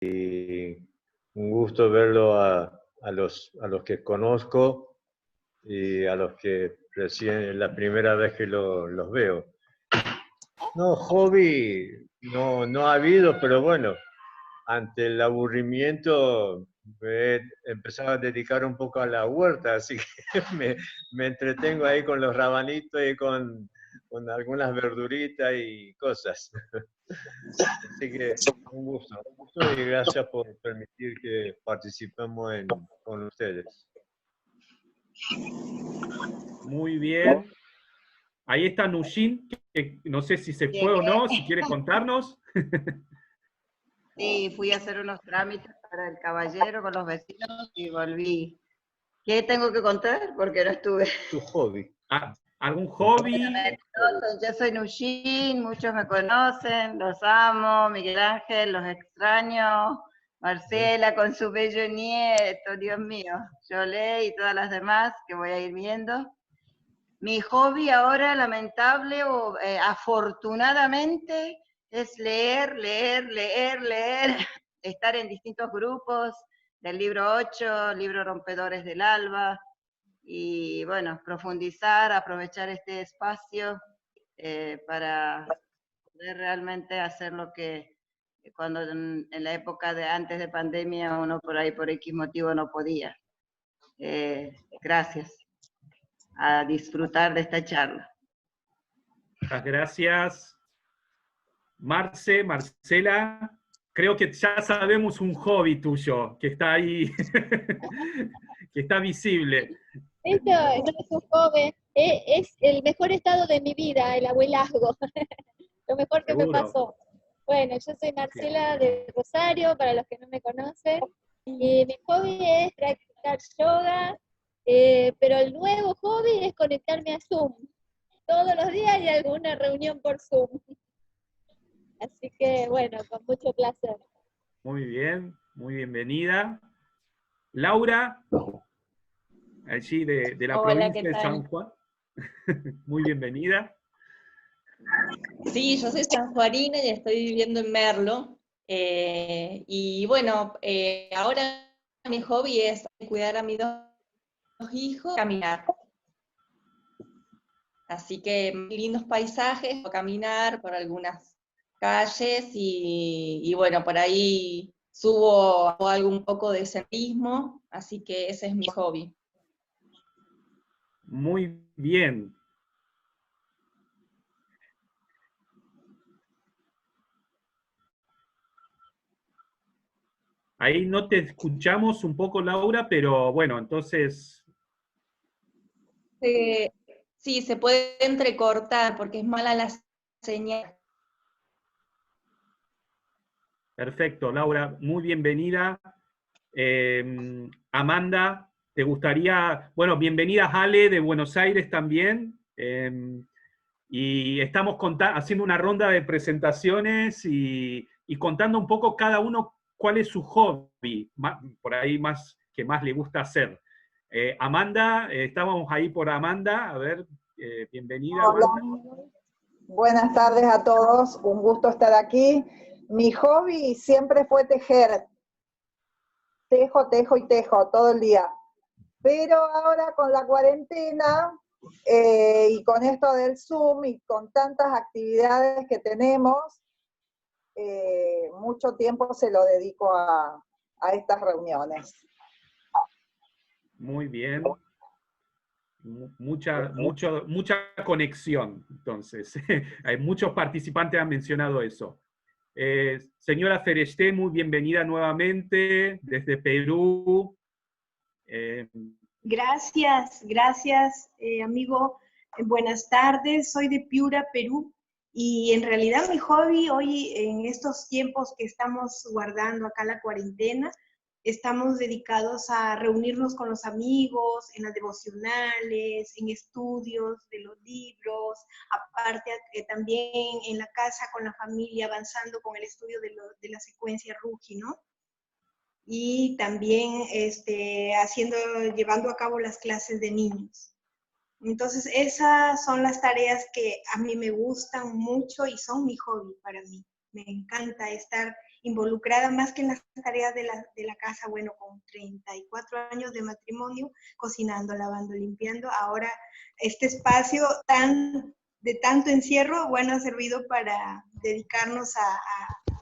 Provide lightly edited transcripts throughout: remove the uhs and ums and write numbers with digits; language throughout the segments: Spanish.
y un gusto verlo a los que conozco y a los que recién es la primera vez que los veo. No, hobby no ha habido, pero bueno, ante el aburrimiento me he empezado a dedicar un poco a la huerta, así que me entretengo ahí con los rabanitos y con algunas verduritas y cosas. Así que un gusto y gracias por permitir que participemos con ustedes. Muy bien. Ahí está Nushin, que no sé si se fue o no, si quiere contarnos. Sí, fui a hacer unos trámites para el caballero con los vecinos y volví. ¿Qué tengo que contar? Porque no estuve. Tu hobby. ¿Algún hobby? Yo soy Nushin, muchos me conocen, los amo, Miguel Ángel, los extraño, Marcela con su bello nieto, Dios mío, Yolé y todas las demás que voy a ir viendo. Mi hobby ahora, lamentable o afortunadamente, es leer, estar en distintos grupos, del libro 8, libro Rompedores del Alba, y bueno, profundizar, aprovechar este espacio para poder realmente hacer lo que cuando en la época de antes de pandemia uno por ahí por X motivo no podía. Gracias. A disfrutar de esta charla. Muchas gracias. Marcela, creo que ya sabemos un hobby tuyo, que está ahí, que está visible. Esto no es un hobby, es el mejor estado de mi vida, el abuelazgo. Lo mejor que me pasó. Bueno, yo soy Marcela de Rosario, para los que no me conocen, y mi hobby es practicar yoga, pero el nuevo hobby es conectarme a Zoom. Todos los días y alguna reunión por Zoom. Así que, bueno, con mucho placer. Muy bien, muy bienvenida. Laura, allí de la provincia de San Juan. Muy bienvenida. Sí, yo soy sanjuanina y estoy viviendo en Merlo. Y bueno, ahora mi hobby es cuidar a mis dos hijos y caminar. Así que lindos paisajes, caminar por algunas calles y bueno, por ahí subo un poco de senderismo, así que ese es mi hobby. Muy bien. Ahí no te escuchamos un poco, Laura, pero bueno, entonces... Sí, se puede entrecortar porque es mala la señal. Perfecto, Laura, muy bienvenida. Amanda, ¿te gustaría...? Bueno, bienvenida Ale de Buenos Aires también. Y estamos haciendo una ronda de presentaciones y contando un poco cada uno cuál es su hobby, por ahí más que más le gusta hacer. Amanda, estábamos ahí por Amanda, a ver, bienvenida. Hola. Amanda. Buenas tardes a todos, un gusto estar aquí. Mi hobby siempre fue tejer. Tejo y tejo todo el día. Pero ahora con la cuarentena y con esto del Zoom y con tantas actividades que tenemos, mucho tiempo se lo dedico a estas reuniones. Muy bien. Mucha conexión, entonces. Hay muchos participantes han mencionado eso. Señora Fereste, muy bienvenida nuevamente desde Perú. Gracias, amigo. Buenas tardes, soy de Piura, Perú, y en realidad mi hobby hoy, en estos tiempos que estamos guardando acá la cuarentena, estamos dedicados a reunirnos con los amigos, en las devocionales, en estudios de los libros, aparte también en la casa con la familia, avanzando con el estudio de la secuencia Ruji, ¿no? Y también llevando a cabo las clases de niños. Entonces, esas son las tareas que a mí me gustan mucho y son mi hobby para mí. Me encanta estar involucrada más que en las tareas de la casa, bueno, con 34 años de matrimonio, cocinando, lavando, limpiando. Ahora este espacio de tanto encierro, bueno, ha servido para dedicarnos a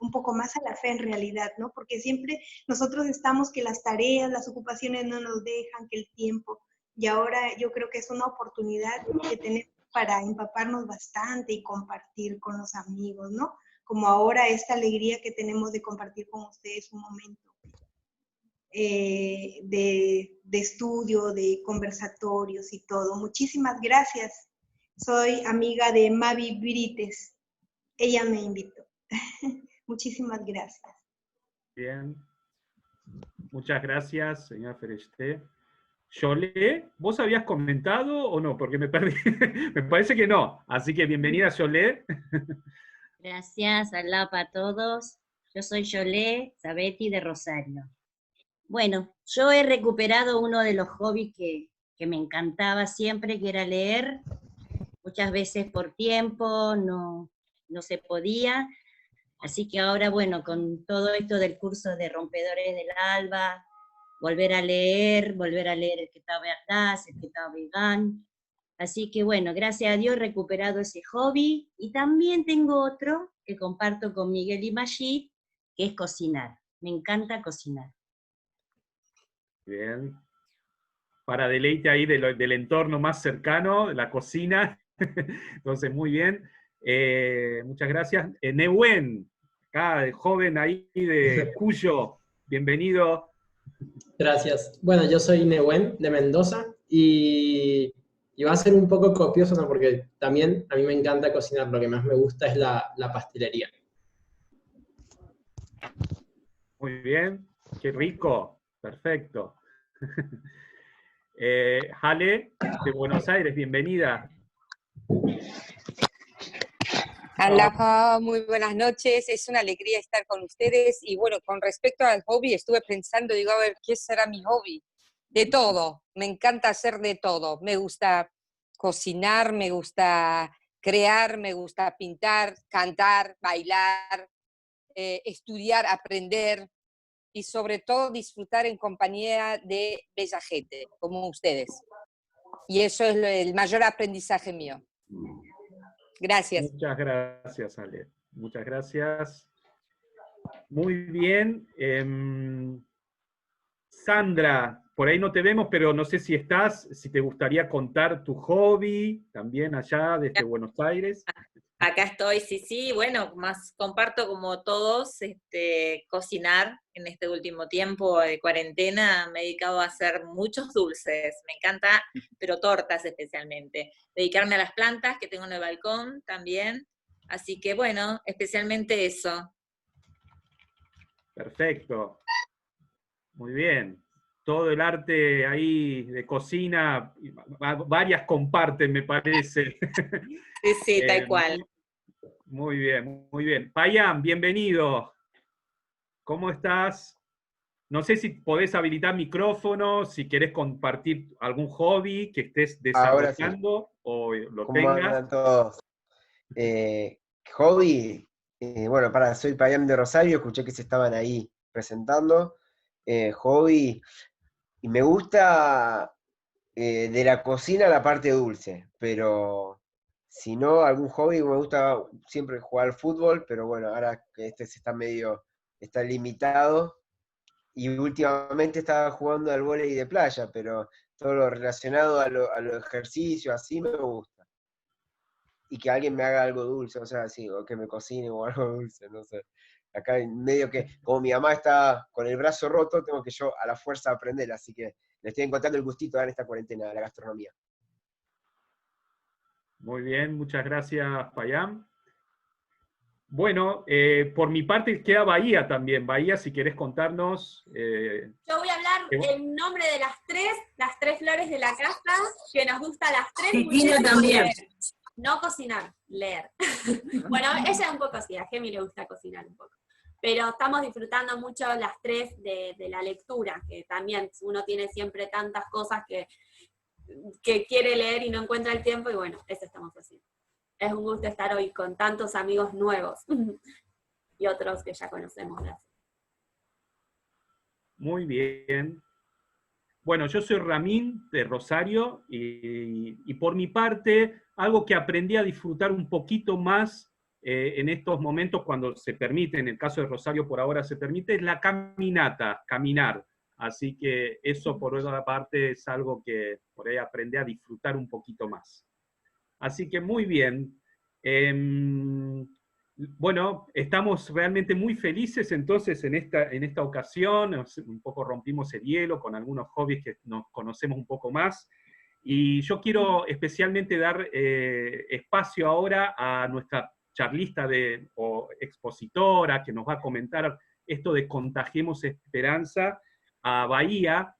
un poco más a la fe en realidad, ¿no? Porque siempre nosotros estamos que las tareas, las ocupaciones no nos dejan, que el tiempo, y ahora yo creo que es una oportunidad que tenemos para empaparnos bastante y compartir con los amigos, ¿no? Como ahora esta alegría que tenemos de compartir con ustedes un momento de estudio, de conversatorios y todo. Muchísimas gracias. Soy amiga de Mavi Brites. Ella me invitó. Muchísimas gracias. Bien. Muchas gracias, señora Fereste. Yolé, ¿vos habías comentado o no? Porque me perdí. Me parece que no. Así que bienvenida, Yolé. Gracias, alá para todos. Yo soy Yolé Sabetti de Rosario. Bueno, yo he recuperado uno de los hobbies que me encantaba siempre, que era leer. Muchas veces por tiempo no se podía. Así que ahora, bueno, con todo esto del curso de Rompedores del Alba, volver a leer el Kitab Aqdas, el Kitab Vegan. Así que bueno, gracias a Dios he recuperado ese hobby, y también tengo otro que comparto con Miguel y Maggi, que es cocinar. Me encanta cocinar. Bien. Para deleite ahí del entorno más cercano, la cocina. Entonces, muy bien. Muchas gracias. Nehuen, acá, el joven ahí de Cuyo, bienvenido. Gracias. Bueno, yo soy Nehuen de Mendoza y va a ser un poco copioso, ¿no? Porque también a mí me encanta cocinar, lo que más me gusta es la pastelería. Muy bien, qué rico, perfecto. Jale, de Buenos Aires, bienvenida. Aloha, muy buenas noches, es una alegría estar con ustedes. Y bueno, con respecto al hobby, estuve pensando, digo, a ver, ¿qué será mi hobby? De todo, me encanta hacer de todo. Me gusta cocinar, me gusta crear, me gusta pintar, cantar, bailar, estudiar, aprender y sobre todo disfrutar en compañía de bella gente, como ustedes. Y eso es el mayor aprendizaje mío. Gracias. Muchas gracias, Ale. Muchas gracias. Muy bien. Sandra, por ahí no te vemos, pero no sé si estás, si te gustaría contar tu hobby también allá desde Buenos Aires. Acá estoy, sí, bueno, más comparto como todos, cocinar en este último tiempo de cuarentena, me he dedicado a hacer muchos dulces, me encanta, pero tortas especialmente, dedicarme a las plantas que tengo en el balcón también, así que bueno, especialmente eso. Perfecto, muy bien. Todo el arte ahí de cocina, varias comparten, me parece. Sí, tal cual. Muy bien, muy bien. Payam, bienvenido. ¿Cómo estás? No sé si podés habilitar micrófono, si querés compartir algún hobby que estés desarrollando o lo ¿Cómo tengas. andan todos? Hobby, bueno, soy Payam de Rosario, escuché que se estaban ahí presentando. Hobby, y me gusta de la cocina la parte dulce, pero si no, algún hobby, me gusta siempre jugar al fútbol, pero bueno, ahora que está limitado, y últimamente estaba jugando al vóley de playa, pero todo lo relacionado a los ejercicios, así me gusta. Y que alguien me haga algo dulce, o sea, así, o que me cocine o algo dulce, no sé. Acá en medio que, como mi mamá está con el brazo roto, tengo que yo a la fuerza aprender, así que le estoy encontrando el gustito en esta cuarentena de la gastronomía. Muy bien, muchas gracias, Payam. Bueno, por mi parte queda Bahía también. Bahía, si querés contarnos. Yo voy a hablar en nombre de las tres flores de la casa, que nos gusta a las tres. Cristina también. Leer. No cocinar, leer. Bueno, ella un poco así, a Gemi le gusta cocinar un poco. Pero estamos disfrutando mucho las tres de la lectura, que también uno tiene siempre tantas cosas que quiere leer y no encuentra el tiempo, y bueno, eso estamos haciendo. Es un gusto estar hoy con tantos amigos nuevos. y otros que ya conocemos de hace. Muy bien. Bueno, yo soy Ramín de Rosario y por mi parte, algo que aprendí a disfrutar un poquito más en estos momentos cuando se permite, en el caso de Rosario por ahora se permite, es la caminata, caminar. Así que eso por otra parte es algo que por ahí aprendí a disfrutar un poquito más. Así que muy bien. Bueno, estamos realmente muy felices entonces en esta ocasión, un poco rompimos el hielo con algunos hobbies que nos conocemos un poco más, y yo quiero especialmente dar espacio ahora a nuestra charlista o expositora que nos va a comentar esto de Contagiemos Esperanza a Bahía,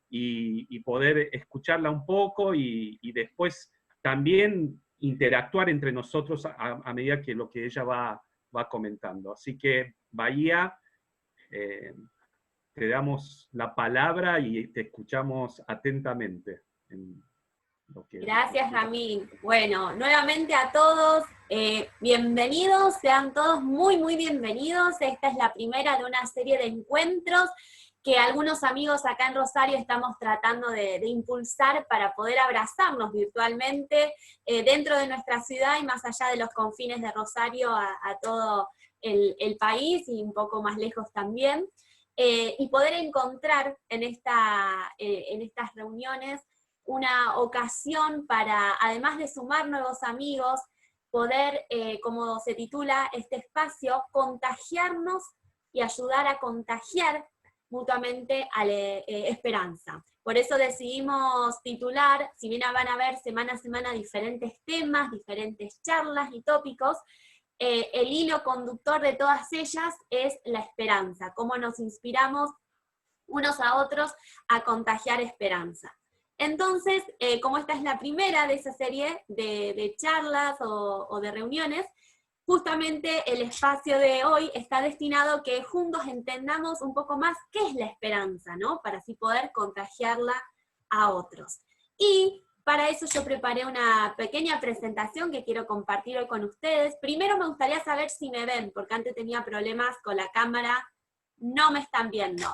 y poder escucharla un poco y después también interactuar entre nosotros a medida que lo que ella va comentando. Así que, Bahía, te damos la palabra y te escuchamos atentamente. Gracias, Ramín. Bueno, nuevamente a todos, bienvenidos, sean todos muy, muy bienvenidos. Esta es la primera de una serie de encuentros que algunos amigos acá en Rosario estamos tratando de impulsar para poder abrazarnos virtualmente dentro de nuestra ciudad y más allá de los confines de Rosario a todo el país y un poco más lejos también, y poder encontrar en estas reuniones una ocasión para, además de sumar nuevos amigos, poder, como se titula este espacio, contagiarnos y ayudar a contagiar mutuamente a esperanza. Por eso decidimos titular, si bien van a ver semana a semana diferentes temas, diferentes charlas y tópicos, el hilo conductor de todas ellas es la esperanza, cómo nos inspiramos unos a otros a contagiar esperanza. Entonces, como esta es la primera de esa serie de charlas o de reuniones, justamente el espacio de hoy está destinado a que juntos entendamos un poco más qué es la esperanza, ¿no? Para así poder contagiarla a otros. Y para eso yo preparé una pequeña presentación que quiero compartir hoy con ustedes. Primero me gustaría saber si me ven, porque antes tenía problemas con la cámara. No me están viendo.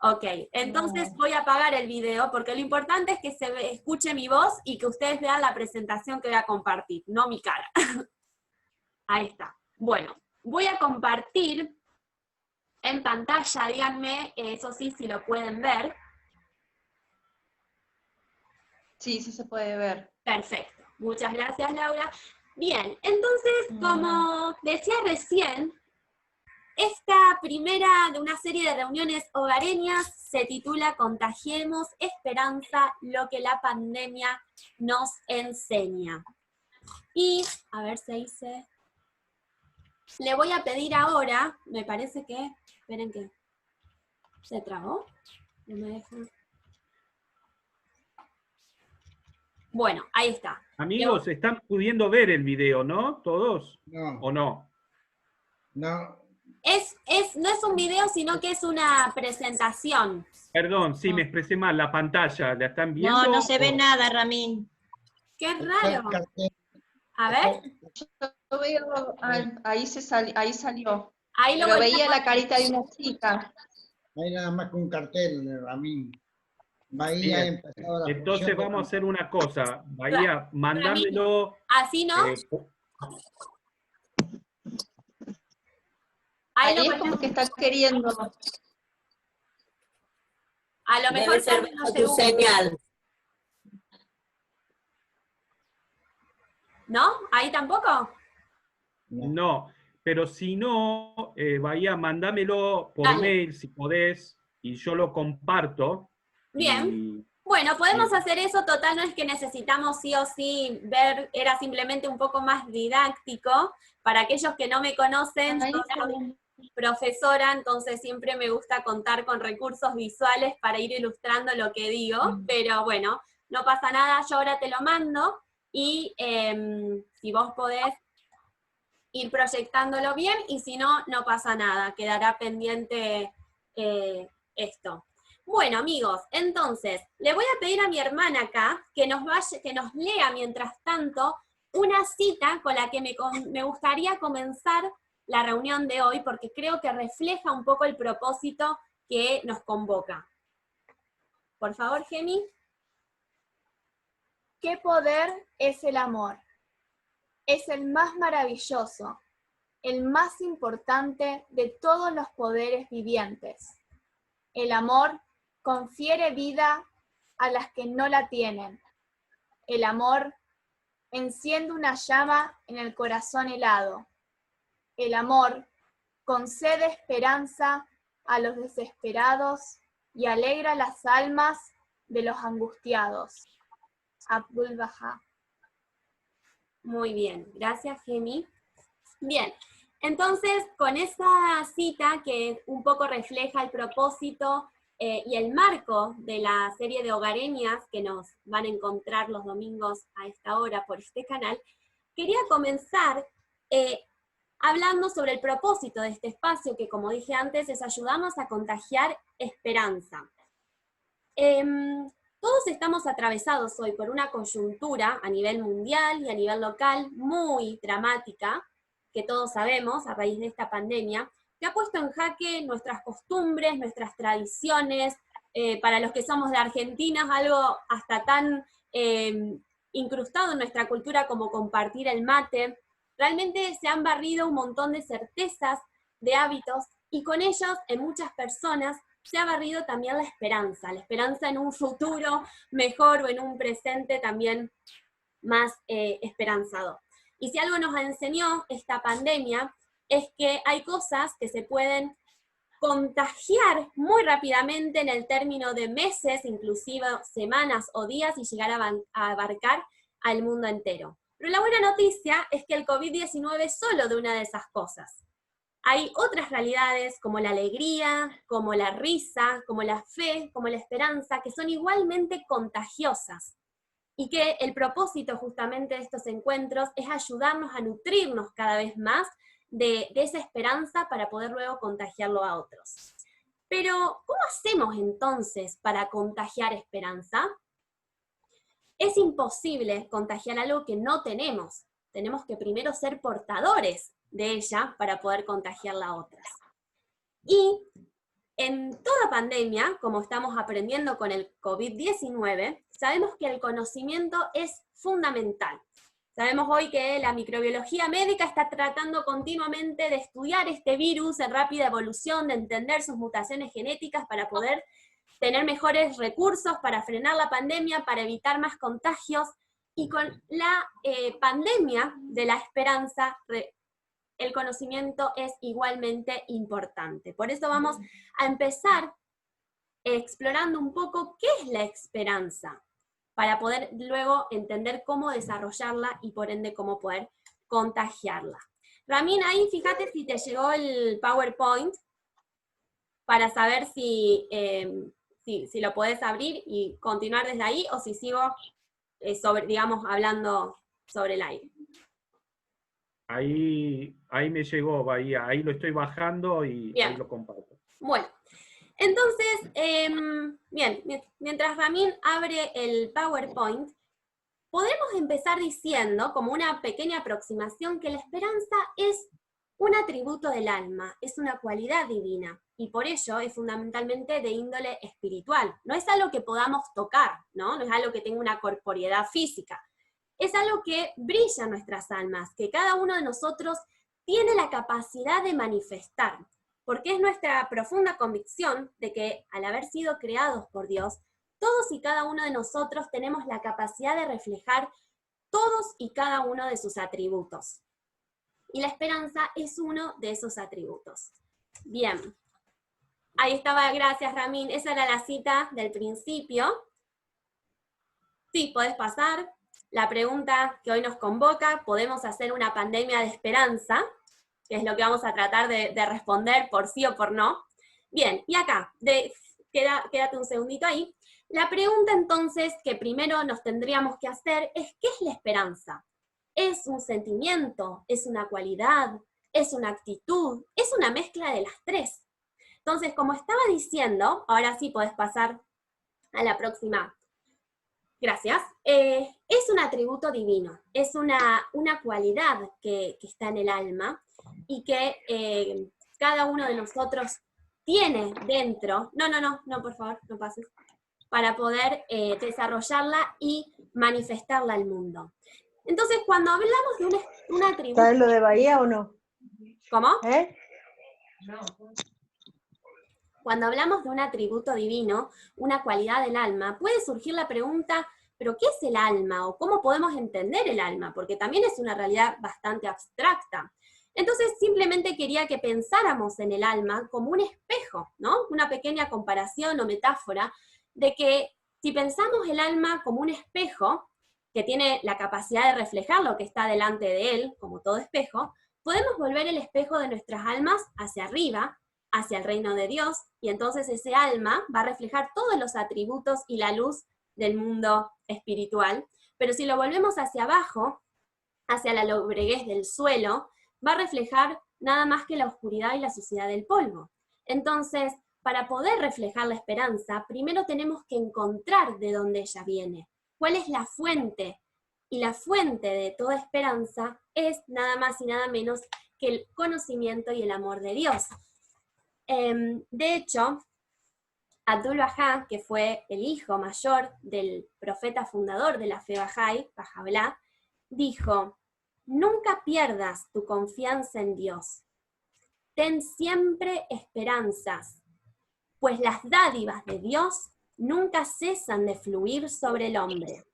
Ok, entonces voy a apagar el video, porque lo importante es que se escuche mi voz y que ustedes vean la presentación que voy a compartir, no mi cara. Ahí está. Bueno, voy a compartir en pantalla, díganme, eso sí, si lo pueden ver. Sí, sí se puede ver. Perfecto. Muchas gracias, Laura. Bien, entonces, como decía recién, esta primera de una serie de reuniones hogareñas se titula Contagiemos Esperanza, lo que la pandemia nos enseña. Y, a ver si ahí le voy a pedir ahora, me parece que, esperen que se trabó, no me deja. Bueno, ahí está. Amigos, están pudiendo ver el video, ¿no? ¿Todos? No. ¿O no? No. No es un video, sino que es una presentación. Perdón, sí, me expresé mal, la pantalla, ¿la están viendo? No, no se ve nada, Ramín. Qué raro. A ver. Yo veo, ahí salió. Ahí lo pero veía la carita de una chica. Hay nada más que un cartel de Ramín. Bahía ha empezado la entonces función. vamos a hacer una cosa. Bahía, mandámelo. ¿Así no? Ahí es como que está queriendo. A lo mejor ser tu señal. ¿No? ¿Ahí tampoco? No, pero si no, Bahía, mandámelo por mail si podés, y yo lo comparto. Bien. Bueno, podemos hacer eso, total, no es que necesitamos sí o sí ver, era simplemente un poco más didáctico. Para aquellos que no me conocen, yo soy profesora, entonces siempre me gusta contar con recursos visuales para ir ilustrando lo que digo, pero bueno, no pasa nada, yo ahora te lo mando, y si vos podés ir proyectándolo bien, y si no, no pasa nada, quedará pendiente esto. Bueno, amigos, entonces, le voy a pedir a mi hermana acá que nos lea mientras tanto una cita con la que me gustaría comenzar la reunión de hoy porque creo que refleja un poco el propósito que nos convoca. Por favor, Gemi. ¿Qué poder es el amor? Es el más maravilloso, el más importante de todos los poderes vivientes. El amor confiere vida a las que no la tienen. El amor enciende una llama en el corazón helado. El amor concede esperanza a los desesperados y alegra las almas de los angustiados. Abdul Baha. Muy bien, gracias, Gemi. Bien, entonces con esa cita que un poco refleja el propósito y el marco de la serie de hogareñas que nos van a encontrar los domingos a esta hora por este canal, quería comenzar hablando sobre el propósito de este espacio, que como dije antes, es ayudarnos a contagiar esperanza. Todos estamos atravesados hoy por una coyuntura a nivel mundial y a nivel local muy dramática, que todos sabemos a raíz de esta pandemia, que ha puesto en jaque nuestras costumbres, nuestras tradiciones, para los que somos de Argentina, algo hasta tan incrustado en nuestra cultura como compartir el mate. Realmente se han barrido un montón de certezas, de hábitos, y con ellos, en muchas personas, se ha barrido también la esperanza en un futuro mejor o en un presente también más esperanzador. Y si algo nos enseñó esta pandemia, es que hay cosas que se pueden contagiar muy rápidamente en el término de meses, inclusive semanas o días, y llegar a abarcar al mundo entero. Pero la buena noticia es que el COVID-19 es solo de una de esas cosas. Hay otras realidades como la alegría, como la risa, como la fe, como la esperanza, que son igualmente contagiosas. Y que el propósito justamente de estos encuentros es ayudarnos a nutrirnos cada vez más de esa esperanza para poder luego contagiarlo a otros. Pero, ¿cómo hacemos entonces para contagiar esperanza? Es imposible contagiar algo que no tenemos. Tenemos que primero ser portadores de ella para poder contagiarla a otras. Y en toda pandemia, como estamos aprendiendo con el COVID-19, sabemos que el conocimiento es fundamental. Sabemos hoy que la microbiología médica está tratando continuamente de estudiar este virus en rápida evolución, de entender sus mutaciones genéticas para poder tener mejores recursos para frenar la pandemia, para evitar más contagios. Y con la pandemia de la esperanza, el conocimiento es igualmente importante. Por eso vamos a empezar explorando un poco qué es la esperanza, para poder luego entender cómo desarrollarla y por ende cómo poder contagiarla. Ramín, ahí fíjate si te llegó el PowerPoint, para saber si lo podés abrir y continuar desde ahí, o si sigo, hablando sobre el aire. Ahí me llegó, Bahía, ahí lo estoy bajando y bien, ahí lo comparto. Bueno, entonces, bien, mientras Ramín abre el PowerPoint, podemos empezar diciendo, como una pequeña aproximación, que la esperanza es un atributo del alma, es una cualidad divina, y por ello es fundamentalmente de índole espiritual. No es algo que podamos tocar, ¿no? No es algo que tenga una corporeidad física. Es algo que brilla en nuestras almas, que cada uno de nosotros tiene la capacidad de manifestar, porque es nuestra profunda convicción de que al haber sido creados por Dios, todos y cada uno de nosotros tenemos la capacidad de reflejar todos y cada uno de sus atributos. Y la esperanza es uno de esos atributos. Bien, ahí estaba, gracias Ramín, esa era la cita del principio. Sí, podés pasar. La pregunta que hoy nos convoca, ¿podemos hacer una pandemia de esperanza? Que es lo que vamos a tratar de responder por sí o por no. Bien, y acá, quédate un segundito ahí. La pregunta entonces que primero nos tendríamos que hacer es, ¿qué es la esperanza? ¿Es un sentimiento? ¿Es una cualidad? ¿Es una actitud? ¿Es una mezcla de las tres? Entonces, como estaba diciendo, ahora sí podés pasar a la próxima Gracias. Es un atributo divino, es una cualidad que está en el alma y que cada uno de nosotros tiene dentro, no, por favor, no pases, para poder desarrollarla y manifestarla al mundo. Entonces, cuando hablamos de un atributo... ¿Sabes lo de Bahía o no? ¿Cómo? No. Cuando hablamos de un atributo divino, una cualidad del alma, puede surgir la pregunta, ¿pero qué es el alma? ¿O cómo podemos entender el alma? Porque también es una realidad bastante abstracta. Entonces, simplemente quería que pensáramos en el alma como un espejo, ¿no? Una pequeña comparación o metáfora de que si pensamos el alma como un espejo, que tiene la capacidad de reflejar lo que está delante de él, como todo espejo, podemos volver el espejo de nuestras almas hacia arriba, hacia el reino de Dios, y entonces ese alma va a reflejar todos los atributos y la luz del mundo espiritual. Pero si lo volvemos hacia abajo, hacia la lobreguez del suelo, va a reflejar nada más que la oscuridad y la suciedad del polvo. Entonces, para poder reflejar la esperanza, primero tenemos que encontrar de dónde ella viene. ¿Cuál es la fuente? Y la fuente de toda esperanza es nada más y nada menos que el conocimiento y el amor de Dios. De hecho, Abdul-Bahá, que fue el hijo mayor del profeta fundador de la fe Bahá'í, Baha'u'lláh, dijo: nunca pierdas tu confianza en Dios. Ten siempre esperanzas, pues las dádivas de Dios nunca cesan de fluir sobre el hombre.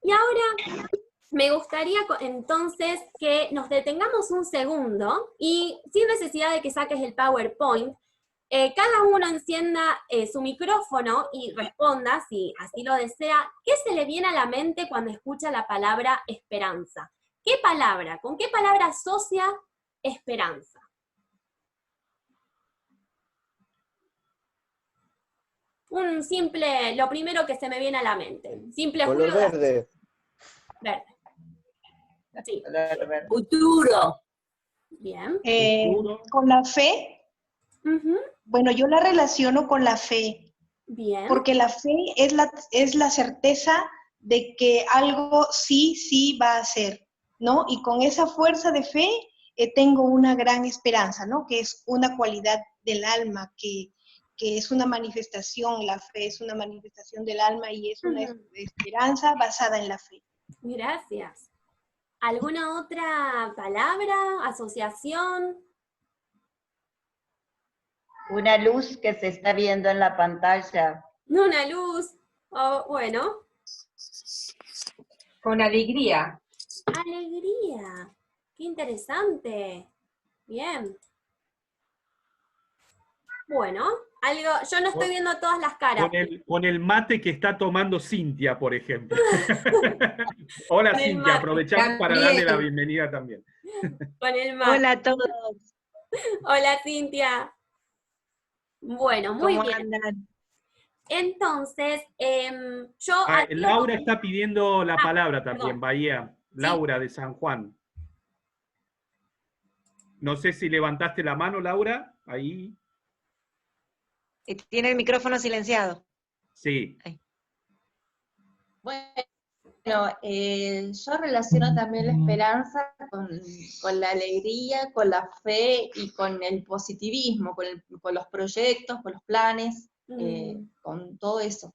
Y ahora me gustaría entonces que nos detengamos un segundo y sin necesidad de que saques el PowerPoint, cada uno encienda su micrófono y responda, si así lo desea, ¿qué se le viene a la mente cuando escucha la palabra esperanza? ¿Qué palabra? ¿Con qué palabra asocia esperanza? Un simple, lo primero que se me viene a la mente. Simple Color verde. Verde. Sí. Futuro. Bien. Con la fe. Bueno, yo la relaciono con la fe. Bien. Porque la fe es la certeza de que algo sí va a ser, ¿no? Y con esa fuerza de fe tengo una gran esperanza, ¿no? Que es una cualidad del alma, que es una manifestación, la fe es una manifestación del alma y es una esperanza basada en la fe. Gracias. ¿Alguna otra palabra, asociación? Una luz que se está viendo en la pantalla. Una luz. Oh, bueno. Con alegría. Alegría. Qué interesante. Bien. Bueno, algo, yo no estoy viendo todas las caras. Con el mate que está tomando Cintia, por ejemplo. Hola Cintia, aprovechamos para darle la bienvenida también. Con el mate. Hola a todos. Hola Cintia. Bueno, muy bien. Andan? Entonces, yo... Laura está pidiendo la palabra también, perdón. Bahía. Laura de San Juan. No sé si levantaste la mano, Laura, ahí. Tiene el micrófono silenciado. Sí. Bueno, yo relaciono también la esperanza con la alegría, con la fe y con el positivismo, con los proyectos, con los planes, con todo eso.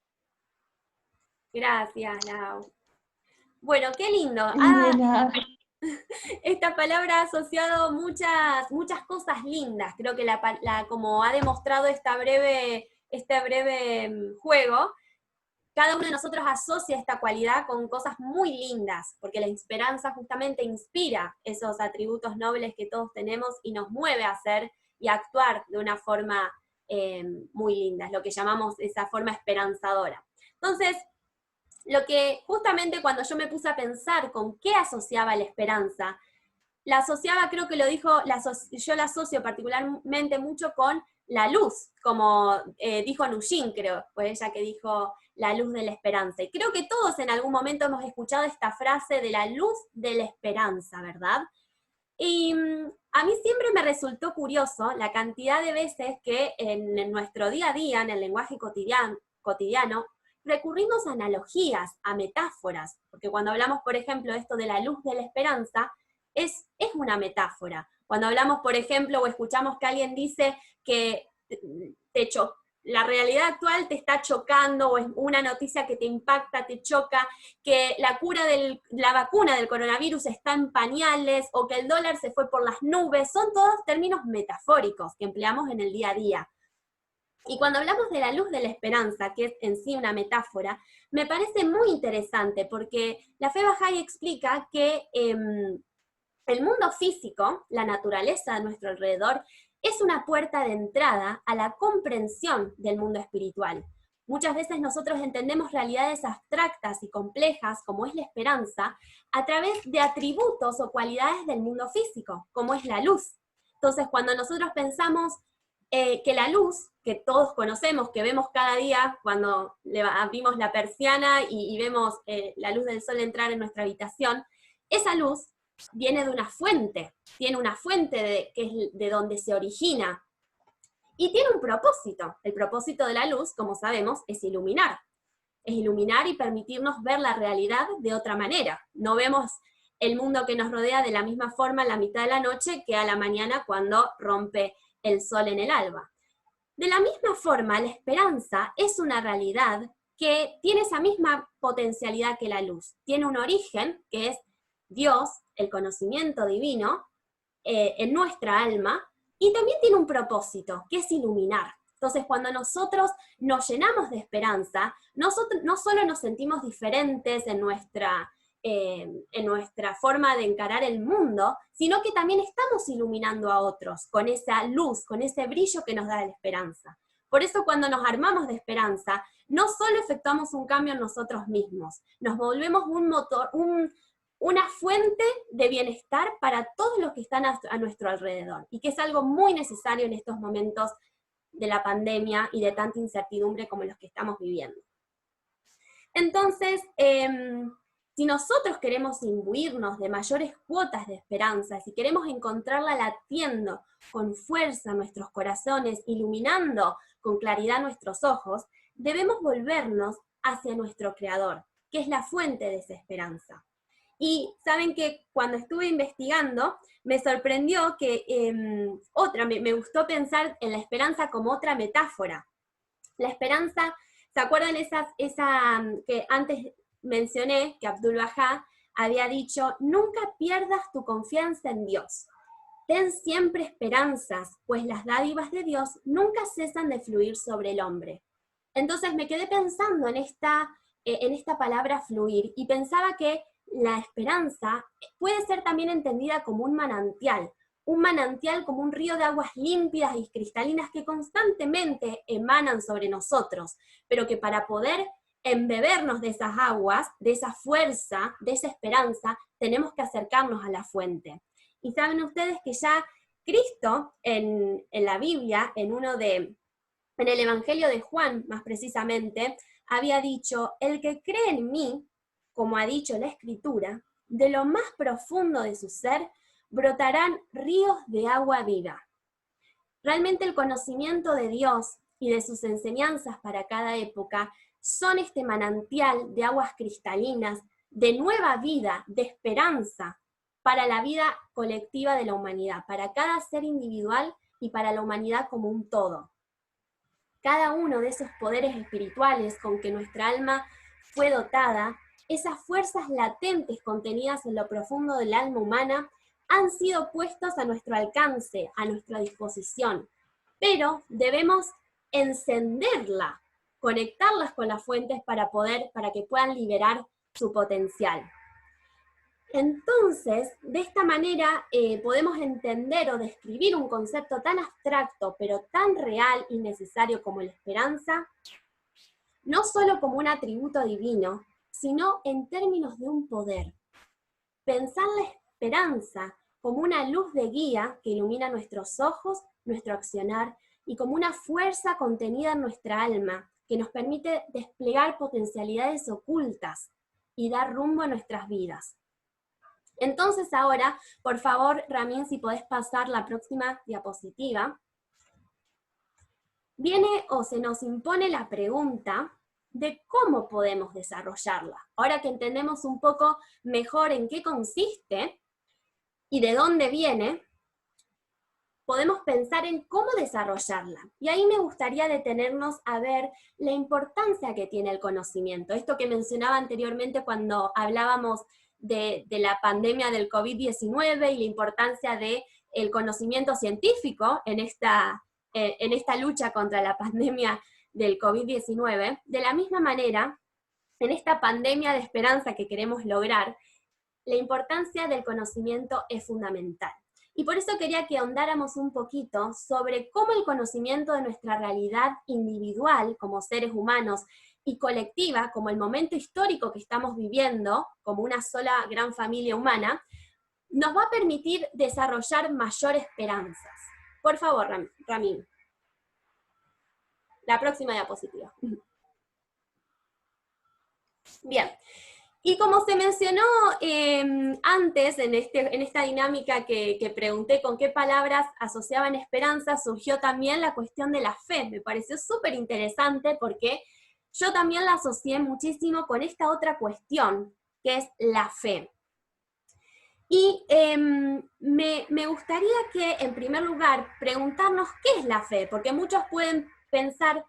Gracias, Lau. Bueno, qué lindo. Esta palabra ha asociado muchas cosas lindas. Creo que como ha demostrado este breve juego, cada uno de nosotros asocia esta cualidad con cosas muy lindas, porque la esperanza justamente inspira esos atributos nobles que todos tenemos y nos mueve a hacer y a actuar de una forma muy linda, es lo que llamamos esa forma esperanzadora. Entonces, lo que justamente cuando yo me puse a pensar con qué asociaba la esperanza, la asociaba, creo que lo dijo, yo la asocio particularmente mucho con la luz, como dijo Nujin, creo, fue ella que dijo la luz de la esperanza. Y creo que todos en algún momento hemos escuchado esta frase de la luz de la esperanza, ¿verdad? Y a mí siempre me resultó curioso la cantidad de veces que en nuestro día a día, en el lenguaje cotidiano, recurrimos a analogías, a metáforas, porque cuando hablamos, por ejemplo, esto de la luz de la esperanza, es una metáfora. Cuando hablamos, por ejemplo, o escuchamos que alguien dice que la realidad actual te está chocando, o es una noticia que te impacta, te choca, que la vacuna del coronavirus está en pañales, o que el dólar se fue por las nubes, son todos términos metafóricos que empleamos en el día a día. Y cuando hablamos de la luz de la esperanza, que es en sí una metáfora, me parece muy interesante, porque la fe Bahá'í explica que el mundo físico, la naturaleza a nuestro alrededor, es una puerta de entrada a la comprensión del mundo espiritual. Muchas veces nosotros entendemos realidades abstractas y complejas, como es la esperanza, a través de atributos o cualidades del mundo físico, como es la luz. Entonces, cuando nosotros pensamos que la luz, que todos conocemos, que vemos cada día cuando abrimos la persiana y vemos la luz del sol entrar en nuestra habitación, esa luz viene de una fuente, tiene una fuente que es de donde se origina, y tiene un propósito. El propósito de la luz, como sabemos, es iluminar y permitirnos ver la realidad de otra manera. No vemos el mundo que nos rodea de la misma forma en la mitad de la noche que a la mañana cuando rompe el sol en el alba. De la misma forma, la esperanza es una realidad que tiene esa misma potencialidad que la luz. Tiene un origen, que es Dios, el conocimiento divino, en nuestra alma, y también tiene un propósito, que es iluminar. Entonces, cuando nosotros nos llenamos de esperanza, no solo nos sentimos diferentes en nuestra forma de encarar el mundo, sino que también estamos iluminando a otros con esa luz, con ese brillo que nos da la esperanza. Por eso, cuando nos armamos de esperanza, no solo efectuamos un cambio en nosotros mismos, nos volvemos un motor, una fuente de bienestar para todos los que están a nuestro alrededor, y que es algo muy necesario en estos momentos de la pandemia y de tanta incertidumbre como los que estamos viviendo. Entonces, si nosotros queremos imbuirnos de mayores cuotas de esperanza, si queremos encontrarla latiendo con fuerza nuestros corazones, iluminando con claridad nuestros ojos, debemos volvernos hacia nuestro Creador, que es la fuente de esa esperanza. Y saben que cuando estuve investigando, me sorprendió que me gustó pensar en la esperanza como otra metáfora. La esperanza, ¿se acuerdan esa que antes mencioné, que Abdul Bahá había dicho: nunca pierdas tu confianza en Dios. Ten siempre esperanzas, pues las dádivas de Dios nunca cesan de fluir sobre el hombre. Entonces me quedé pensando en esta palabra fluir, y pensaba que la esperanza puede ser también entendida como un manantial como un río de aguas límpidas y cristalinas que constantemente emanan sobre nosotros, pero que para poder embebernos de esas aguas, de esa fuerza, de esa esperanza, tenemos que acercarnos a la fuente. Y saben ustedes que ya Cristo en la Biblia, en el Evangelio de Juan más precisamente, había dicho: el que cree en mí, como ha dicho la Escritura, de lo más profundo de su ser brotarán ríos de agua viva. Realmente el conocimiento de Dios y de sus enseñanzas para cada época son este manantial de aguas cristalinas, de nueva vida, de esperanza para la vida colectiva de la humanidad, para cada ser individual y para la humanidad como un todo. Cada uno de esos poderes espirituales con que nuestra alma fue dotada, esas fuerzas latentes contenidas en lo profundo del alma humana, han sido puestos a nuestro alcance, a nuestra disposición, pero debemos encenderla, conectarlas con las fuentes para que puedan liberar su potencial. Entonces, de esta manera podemos entender o describir un concepto tan abstracto, pero tan real y necesario como la esperanza, no solo como un atributo divino, sino en términos de un poder. Pensar la esperanza como una luz de guía que ilumina nuestros ojos, nuestro accionar, y como una fuerza contenida en nuestra alma, que nos permite desplegar potencialidades ocultas y dar rumbo a nuestras vidas. Entonces ahora, por favor, Ramín, si podés pasar la próxima diapositiva. Viene o se nos impone la pregunta de cómo podemos desarrollarla. Ahora que entendemos un poco mejor en qué consiste y de dónde viene, podemos pensar en cómo desarrollarla. Y ahí me gustaría detenernos a ver la importancia que tiene el conocimiento. Esto que mencionaba anteriormente cuando hablábamos de la pandemia del COVID-19 y la importancia del conocimiento científico en esta lucha contra la pandemia del COVID-19. De la misma manera, en esta pandemia de esperanza que queremos lograr, la importancia del conocimiento es fundamental. Y por eso quería que ahondáramos un poquito sobre cómo el conocimiento de nuestra realidad individual como seres humanos y colectiva, como el momento histórico que estamos viviendo, como una sola gran familia humana, nos va a permitir desarrollar mayor esperanzas. Por favor, Ramín. La próxima diapositiva. Bien. Y como se mencionó antes, en esta dinámica que pregunté con qué palabras asociaban esperanza, surgió también la cuestión de la fe. Me pareció súper interesante porque yo también la asocié muchísimo con esta otra cuestión, que es la fe. Y me gustaría que, en primer lugar, preguntarnos qué es la fe, porque muchos pueden pensar,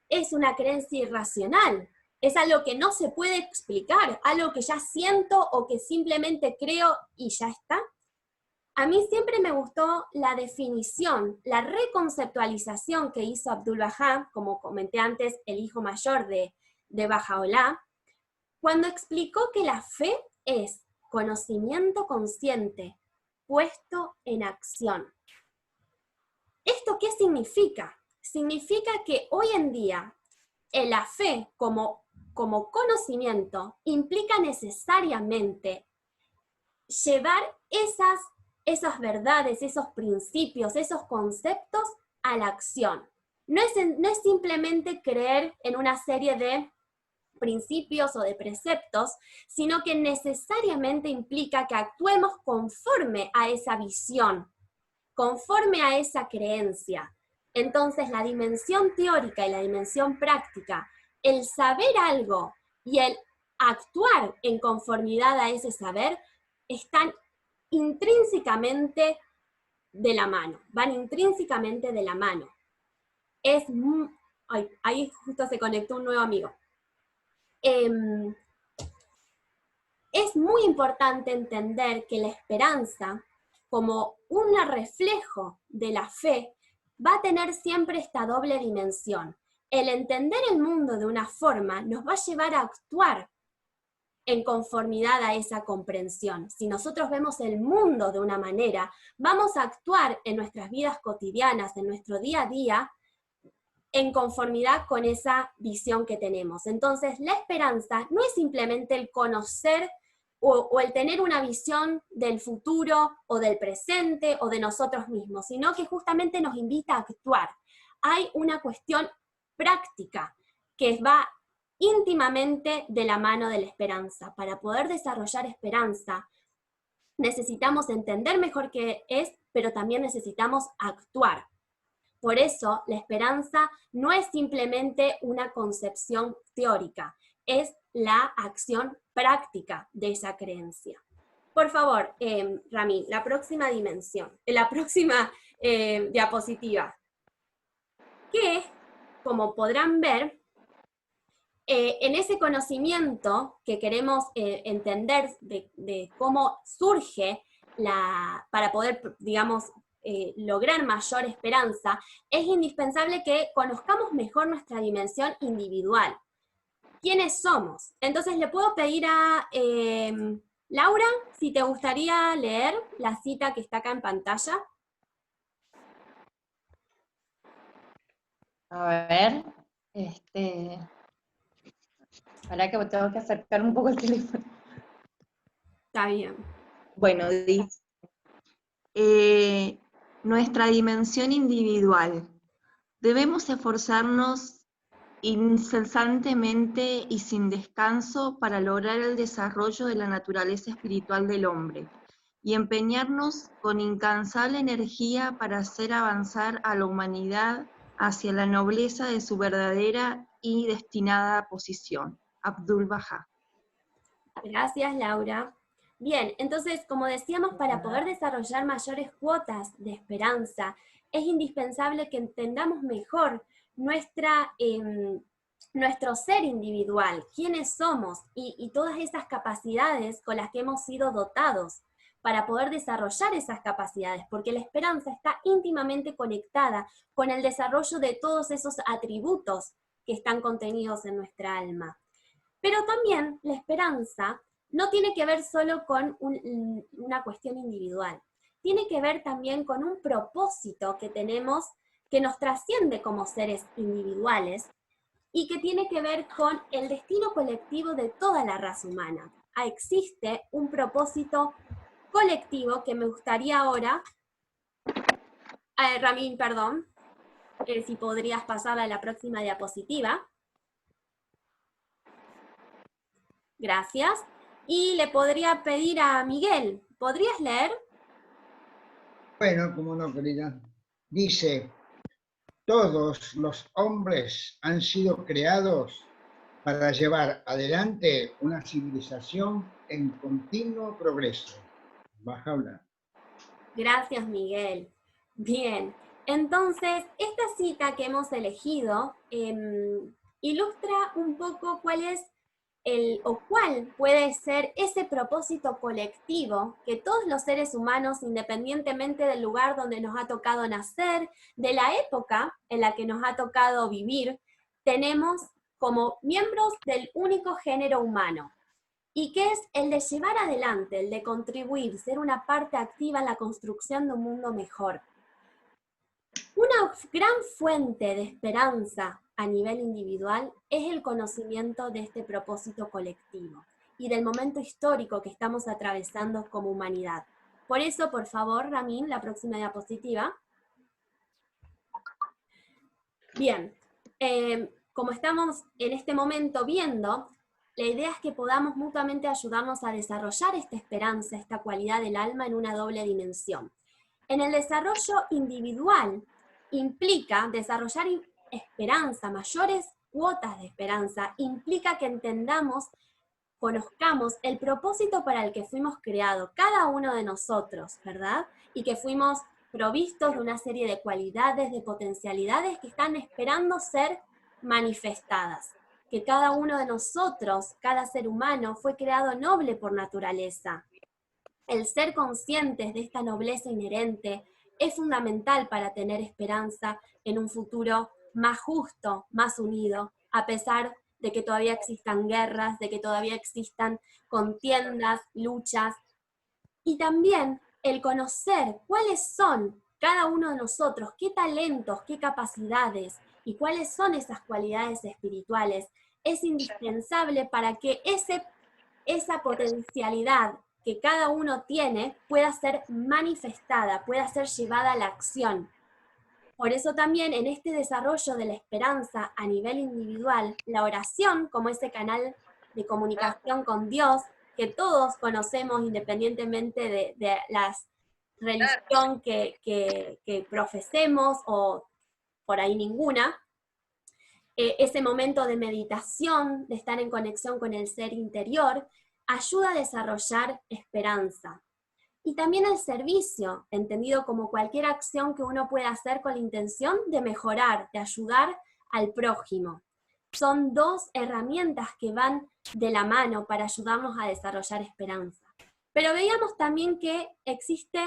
es una creencia irracional, es algo que no se puede explicar, algo que ya siento o que simplemente creo y ya está. A mí siempre me gustó la definición, la reconceptualización que hizo Abdu'l-Bahá, como comenté antes, el hijo mayor de Bahá'u'lláh, cuando explicó que la fe es conocimiento consciente puesto en acción. ¿Esto qué significa? Significa que hoy en día la fe como conocimiento implica necesariamente llevar esas verdades, esos principios, esos conceptos a la acción. No es simplemente creer en una serie de principios o de preceptos, sino que necesariamente implica que actuemos conforme a esa visión, conforme a esa creencia. Entonces, la dimensión teórica y la dimensión práctica, el saber algo y el actuar en conformidad a ese saber, están intrínsecamente de la mano, van intrínsecamente de la mano. Ahí justo se conectó un nuevo amigo. Es muy importante entender que la esperanza, como un reflejo de la fe, va a tener siempre esta doble dimensión. El entender el mundo de una forma nos va a llevar a actuar en conformidad a esa comprensión. Si nosotros vemos el mundo de una manera, vamos a actuar en nuestras vidas cotidianas, en nuestro día a día, en conformidad con esa visión que tenemos. Entonces, la esperanza no es simplemente el conocer o el tener una visión del futuro o del presente o de nosotros mismos, sino que justamente nos invita a actuar. Hay una cuestión práctica que va íntimamente de la mano de la esperanza. Para poder desarrollar esperanza, necesitamos entender mejor qué es, pero también necesitamos actuar. Por eso, la esperanza no es simplemente una concepción teórica, es la acción práctica de esa creencia. Por favor, Rami, la próxima diapositiva. Que, como podrán ver, en ese conocimiento que queremos entender de cómo surge para poder, digamos, lograr mayor esperanza, es indispensable que conozcamos mejor nuestra dimensión individual. ¿Quiénes somos? Entonces le puedo pedir a Laura, si te gustaría leer la cita que está acá en pantalla. A ver, para que tengo que acercar un poco el teléfono. Está bien. Bueno, dice, nuestra dimensión individual. Debemos esforzarnos incesantemente y sin descanso para lograr el desarrollo de la naturaleza espiritual del hombre y empeñarnos con incansable energía para hacer avanzar a la humanidad hacia la nobleza de su verdadera y destinada posición. Abdul Baha. Gracias, Laura. Bien, entonces, como decíamos, para poder desarrollar mayores cuotas de esperanza, es indispensable que entendamos mejor nuestro ser individual, quiénes somos y todas esas capacidades con las que hemos sido dotados para poder desarrollar esas capacidades, porque la esperanza está íntimamente conectada con el desarrollo de todos esos atributos que están contenidos en nuestra alma. Pero también la esperanza no tiene que ver solo con una cuestión individual, tiene que ver también con un propósito que tenemos que nos trasciende como seres individuales y que tiene que ver con el destino colectivo de toda la raza humana. Existe un propósito colectivo que me gustaría ahora, Ramín, perdón, si podrías pasar a la próxima diapositiva. Gracias. Y le podría pedir a Miguel, ¿podrías leer? Bueno, como no, querida. Dice, todos los hombres han sido creados para llevar adelante una civilización en continuo progreso. Baja a hablar. Gracias, Miguel. Bien, entonces, esta cita que hemos elegido ilustra un poco cuál puede ser ese propósito colectivo que todos los seres humanos, independientemente del lugar donde nos ha tocado nacer, de la época en la que nos ha tocado vivir, tenemos como miembros del único género humano, y que es el de llevar adelante, el de contribuir, ser una parte activa en la construcción de un mundo mejor. Una gran fuente de esperanza a nivel individual es el conocimiento de este propósito colectivo y del momento histórico que estamos atravesando como humanidad. Por eso, por favor, Ramín, la próxima diapositiva. Bien, como estamos en este momento viendo, la idea es que podamos mutuamente ayudarnos a desarrollar esta esperanza, esta cualidad del alma en una doble dimensión. En el desarrollo individual implica desarrollar esperanza, mayores cuotas de esperanza, implica que entendamos, conozcamos el propósito para el que fuimos creados, cada uno de nosotros, ¿verdad? Y que fuimos provistos de una serie de cualidades, de potencialidades que están esperando ser manifestadas. Que cada uno de nosotros, cada ser humano, fue creado noble por naturaleza. El ser conscientes de esta nobleza inherente es fundamental para tener esperanza en un futuro más justo, más unido, a pesar de que todavía existan guerras, de que todavía existan contiendas, luchas. Y también el conocer cuáles son cada uno de nosotros, qué talentos, qué capacidades y cuáles son esas cualidades espirituales, es indispensable para que esa potencialidad que cada uno tiene pueda ser manifestada, pueda ser llevada a la acción. Por eso también en este desarrollo de la esperanza a nivel individual, la oración como ese canal de comunicación con Dios, que todos conocemos independientemente de la religión que profesemos o por ahí ninguna, ese momento de meditación, de estar en conexión con el ser interior, ayuda a desarrollar esperanza. Y también el servicio, entendido como cualquier acción que uno pueda hacer con la intención de mejorar, de ayudar al prójimo. Son dos herramientas que van de la mano para ayudarnos a desarrollar esperanza. Pero veíamos también que existe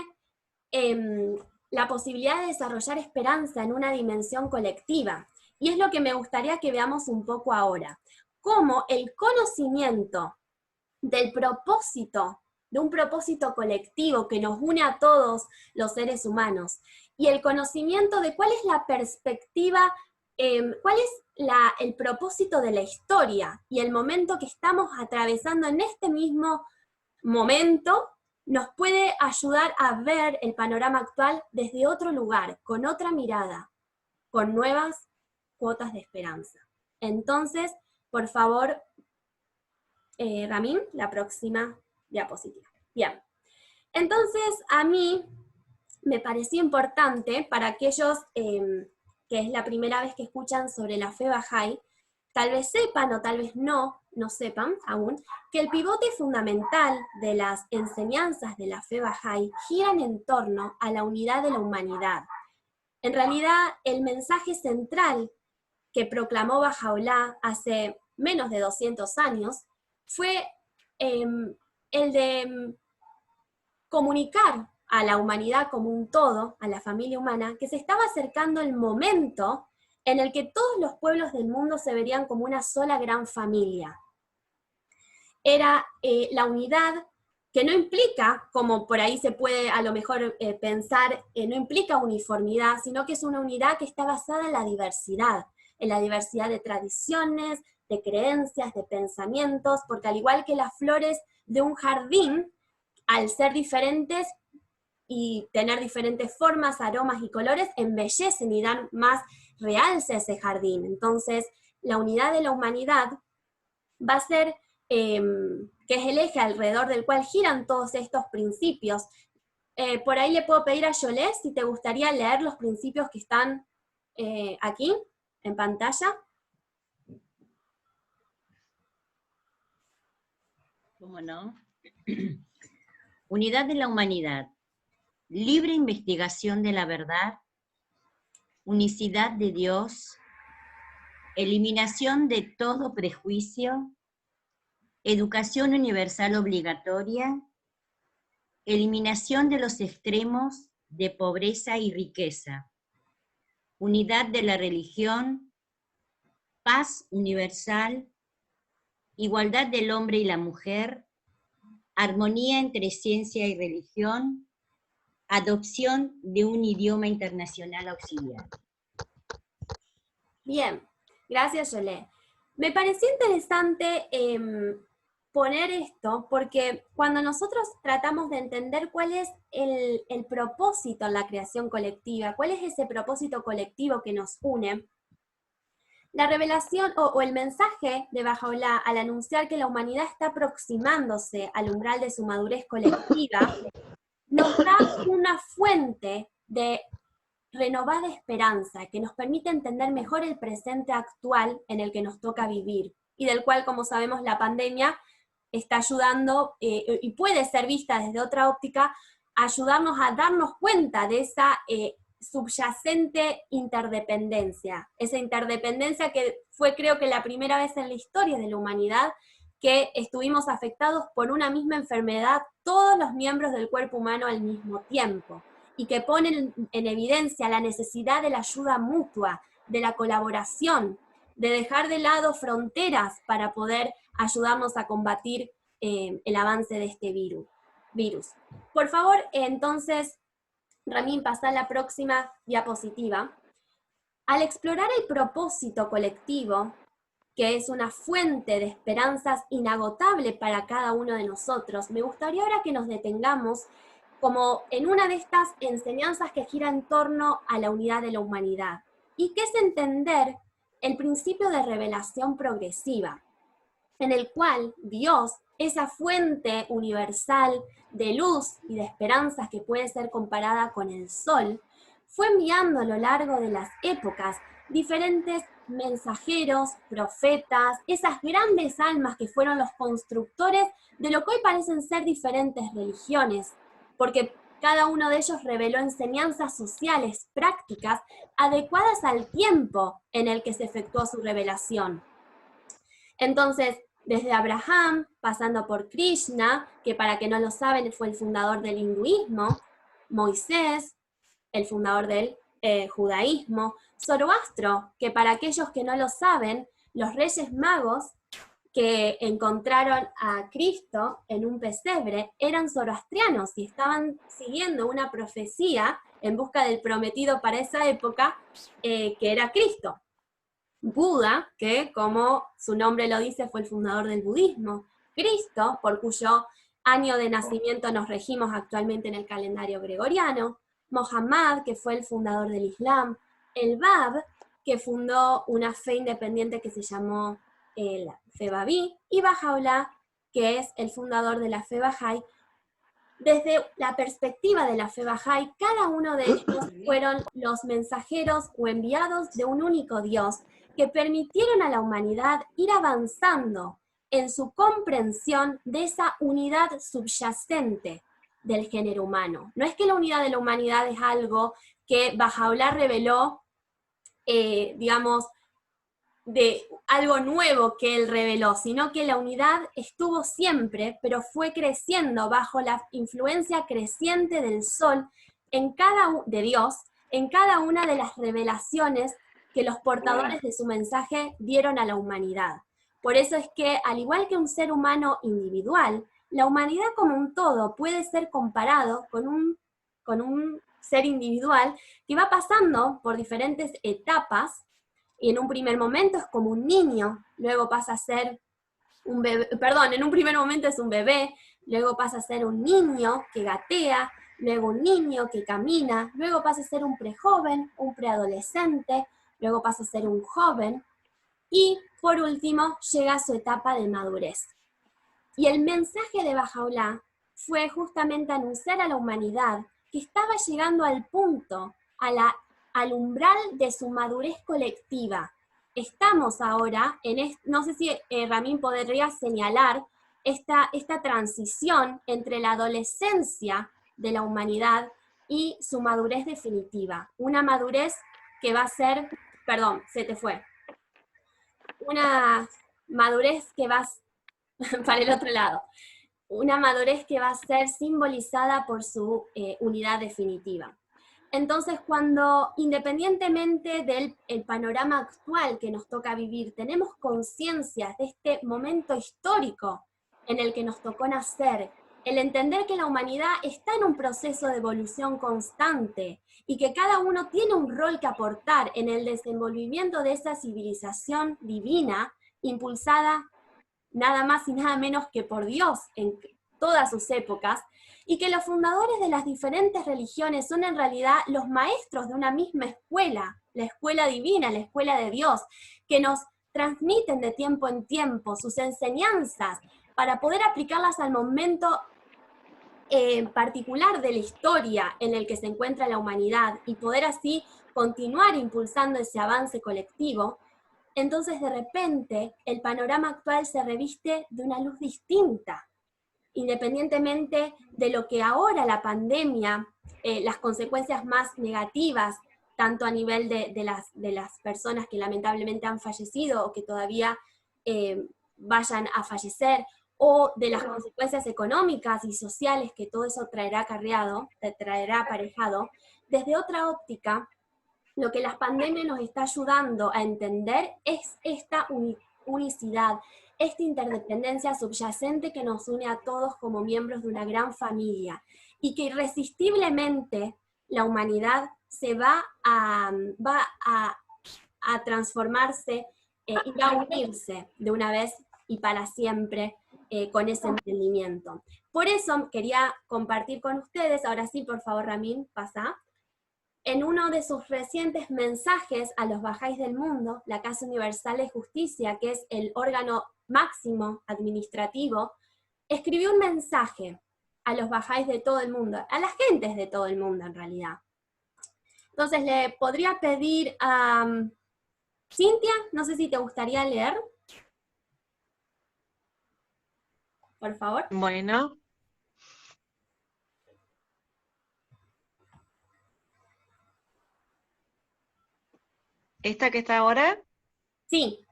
la posibilidad de desarrollar esperanza en una dimensión colectiva. Y es lo que me gustaría que veamos un poco ahora. Cómo el conocimiento del propósito, de un propósito colectivo que nos une a todos los seres humanos, y el conocimiento de cuál es la perspectiva, cuál es el propósito de la historia, y el momento que estamos atravesando en este mismo momento, nos puede ayudar a ver el panorama actual desde otro lugar, con otra mirada, con nuevas cuotas de esperanza. Entonces, por favor, Ramín, la próxima diapositiva. Bien, entonces a mí me pareció importante para aquellos que es la primera vez que escuchan sobre la fe Bahá'í, tal vez sepan o tal vez no sepan aún, que el pivote fundamental de las enseñanzas de la fe Bahá'í giran en torno a la unidad de la humanidad. En realidad, el mensaje central que proclamó Baha'u'lláh hace menos de 200 años fue el de comunicar a la humanidad como un todo, a la familia humana, que se estaba acercando el momento en el que todos los pueblos del mundo se verían como una sola gran familia. Era la unidad que no implica, como por ahí se puede a lo mejor pensar, no implica uniformidad, sino que es una unidad que está basada en la diversidad de tradiciones, de creencias, de pensamientos, porque al igual que las flores de un jardín, al ser diferentes y tener diferentes formas, aromas y colores, embellecen y dan más realce a ese jardín. Entonces, la unidad de la humanidad va a ser, que es el eje alrededor del cual giran todos estos principios. Por ahí le puedo pedir a Yolé si te gustaría leer los principios que están aquí, en pantalla. ¿Cómo no? Unidad de la humanidad, libre investigación de la verdad, unicidad de Dios, eliminación de todo prejuicio, educación universal obligatoria, eliminación de los extremos de pobreza y riqueza, unidad de la religión, paz universal, igualdad del hombre y la mujer, armonía entre ciencia y religión, adopción de un idioma internacional auxiliar. Bien, gracias Yolé. Me pareció interesante poner esto porque cuando nosotros tratamos de entender cuál es el propósito en la creación colectiva, cuál es ese propósito colectivo que nos une, la revelación o el mensaje de Baha'u'lláh al anunciar que la humanidad está aproximándose al umbral de su madurez colectiva, nos da una fuente de renovada esperanza que nos permite entender mejor el presente actual en el que nos toca vivir y del cual, como sabemos, la pandemia está ayudando y puede ser vista desde otra óptica, ayudarnos a darnos cuenta de esa subyacente interdependencia, esa interdependencia que fue creo que la primera vez en la historia de la humanidad que estuvimos afectados por una misma enfermedad todos los miembros del cuerpo humano al mismo tiempo y que ponen en evidencia la necesidad de la ayuda mutua, de la colaboración, de dejar de lado fronteras para poder ayudarnos a combatir el avance de este virus. Por favor, entonces, Ramín, pasa a la próxima diapositiva. Al explorar el propósito colectivo, que es una fuente de esperanzas inagotable para cada uno de nosotros, me gustaría ahora que nos detengamos como en una de estas enseñanzas que gira en torno a la unidad de la humanidad, y que es entender el principio de revelación progresiva, en el cual Dios, esa fuente universal de luz y de esperanzas que puede ser comparada con el sol, fue enviando a lo largo de las épocas diferentes mensajeros, profetas, esas grandes almas que fueron los constructores de lo que hoy parecen ser diferentes religiones, porque cada uno de ellos reveló enseñanzas sociales, prácticas, adecuadas al tiempo en el que se efectuó su revelación. Entonces, desde Abraham, pasando por Krishna, que para que no lo saben fue el fundador del hinduismo, Moisés, el fundador del judaísmo, Zoroastro, que para aquellos que no lo saben, los reyes magos que encontraron a Cristo en un pesebre eran zoroastrianos y estaban siguiendo una profecía en busca del prometido para esa época, que era Cristo. Buda, que como su nombre lo dice fue el fundador del budismo. Cristo, por cuyo año de nacimiento nos regimos actualmente en el calendario gregoriano. Mohammed, que fue el fundador del Islam. El Bab, que fundó una fe independiente que se llamó la fe Babí, y Baha'u'lláh, que es el fundador de la fe Bahá'í, desde la perspectiva de la fe Bahá'í, cada uno de ellos fueron los mensajeros o enviados de un único Dios que permitieron a la humanidad ir avanzando en su comprensión de esa unidad subyacente del género humano. No es que la unidad de la humanidad es algo que Bahá'u'lláh reveló, digamos, de algo nuevo que él reveló, sino que la unidad estuvo siempre, pero fue creciendo bajo la influencia creciente del sol de Dios, en cada una de las revelaciones que los portadores de su mensaje dieron a la humanidad. Por eso es que, al igual que un ser humano individual, la humanidad como un todo puede ser comparado con un ser individual que va pasando por diferentes etapas, y en un primer momento es como un niño, luego pasa a ser un bebé, perdón, en un primer momento es un bebé, luego pasa a ser un niño que gatea, luego un niño que camina, luego pasa a ser un prejoven, un preadolescente, luego pasa a ser un joven, y por último llega a su etapa de madurez. Y el mensaje de Bahá'u'lláh fue justamente anunciar a la humanidad que estaba llegando al punto, al umbral de su madurez colectiva. Estamos ahora no sé si Ramín podría señalar esta transición entre la adolescencia de la humanidad y su madurez definitiva. Una madurez que va a ser, perdón, se te fue. Una madurez que va para el otro lado. Una madurez que va a ser simbolizada por su unidad definitiva. Entonces, cuando independientemente del panorama actual que nos toca vivir, tenemos conciencia de este momento histórico en el que nos tocó nacer, el entender que la humanidad está en un proceso de evolución constante y que cada uno tiene un rol que aportar en el desenvolvimiento de esa civilización divina, impulsada nada más y nada menos que por Dios en todas sus épocas, y que los fundadores de las diferentes religiones son en realidad los maestros de una misma escuela, la escuela divina, la escuela de Dios, que nos transmiten de tiempo en tiempo sus enseñanzas para poder aplicarlas al momento particular de la historia en el que se encuentra la humanidad y poder así continuar impulsando ese avance colectivo. Entonces de repente el panorama actual se reviste de una luz distinta, independientemente de lo que ahora la pandemia, las consecuencias más negativas, tanto a nivel de las personas que lamentablemente han fallecido o que todavía vayan a fallecer, o de las consecuencias económicas y sociales que todo eso traerá aparejado, desde otra óptica, lo que la pandemia nos está ayudando a entender es esta unicidad, esta interdependencia subyacente que nos une a todos como miembros de una gran familia, y que irresistiblemente la humanidad se va a transformarse y va a unirse de una vez y para siempre con ese entendimiento. Por eso quería compartir con ustedes, ahora sí, por favor, Ramín, pasa. En uno de sus recientes mensajes a los Bahá'ís del mundo, la Casa Universal de Justicia, que es el órgano máximo administrativo, escribió un mensaje a los Bahá'ís de todo el mundo, a las gentes de todo el mundo en realidad. Entonces le podría pedir a Cintia, no sé si te gustaría leer. Por favor. Bueno. ¿Esta que está ahora? Sí.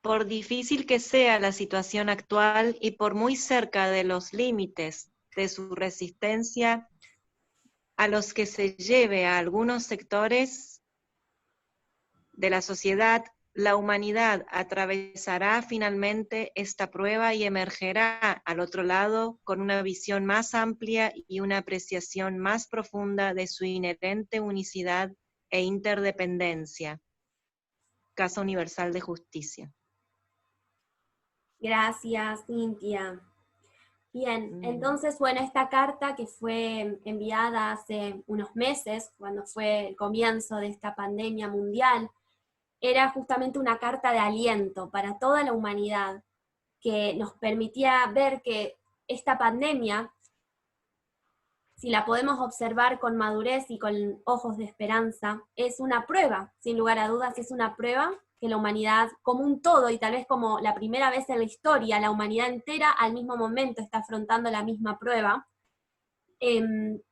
Por difícil que sea la situación actual y por muy cerca de los límites de su resistencia a los que se lleve a algunos sectores de la sociedad, la humanidad atravesará finalmente esta prueba y emergerá al otro lado con una visión más amplia y una apreciación más profunda de su inherente unicidad e interdependencia. Casa Universal de Justicia. Gracias, Cintia. Bien, entonces, bueno, esta carta que fue enviada hace unos meses, cuando fue el comienzo de esta pandemia mundial, era justamente una carta de aliento para toda la humanidad, que nos permitía ver que esta pandemia si la podemos observar con madurez y con ojos de esperanza, es una prueba, sin lugar a dudas, es una prueba que la humanidad, como un todo, y tal vez como la primera vez en la historia, la humanidad entera al mismo momento está afrontando la misma prueba,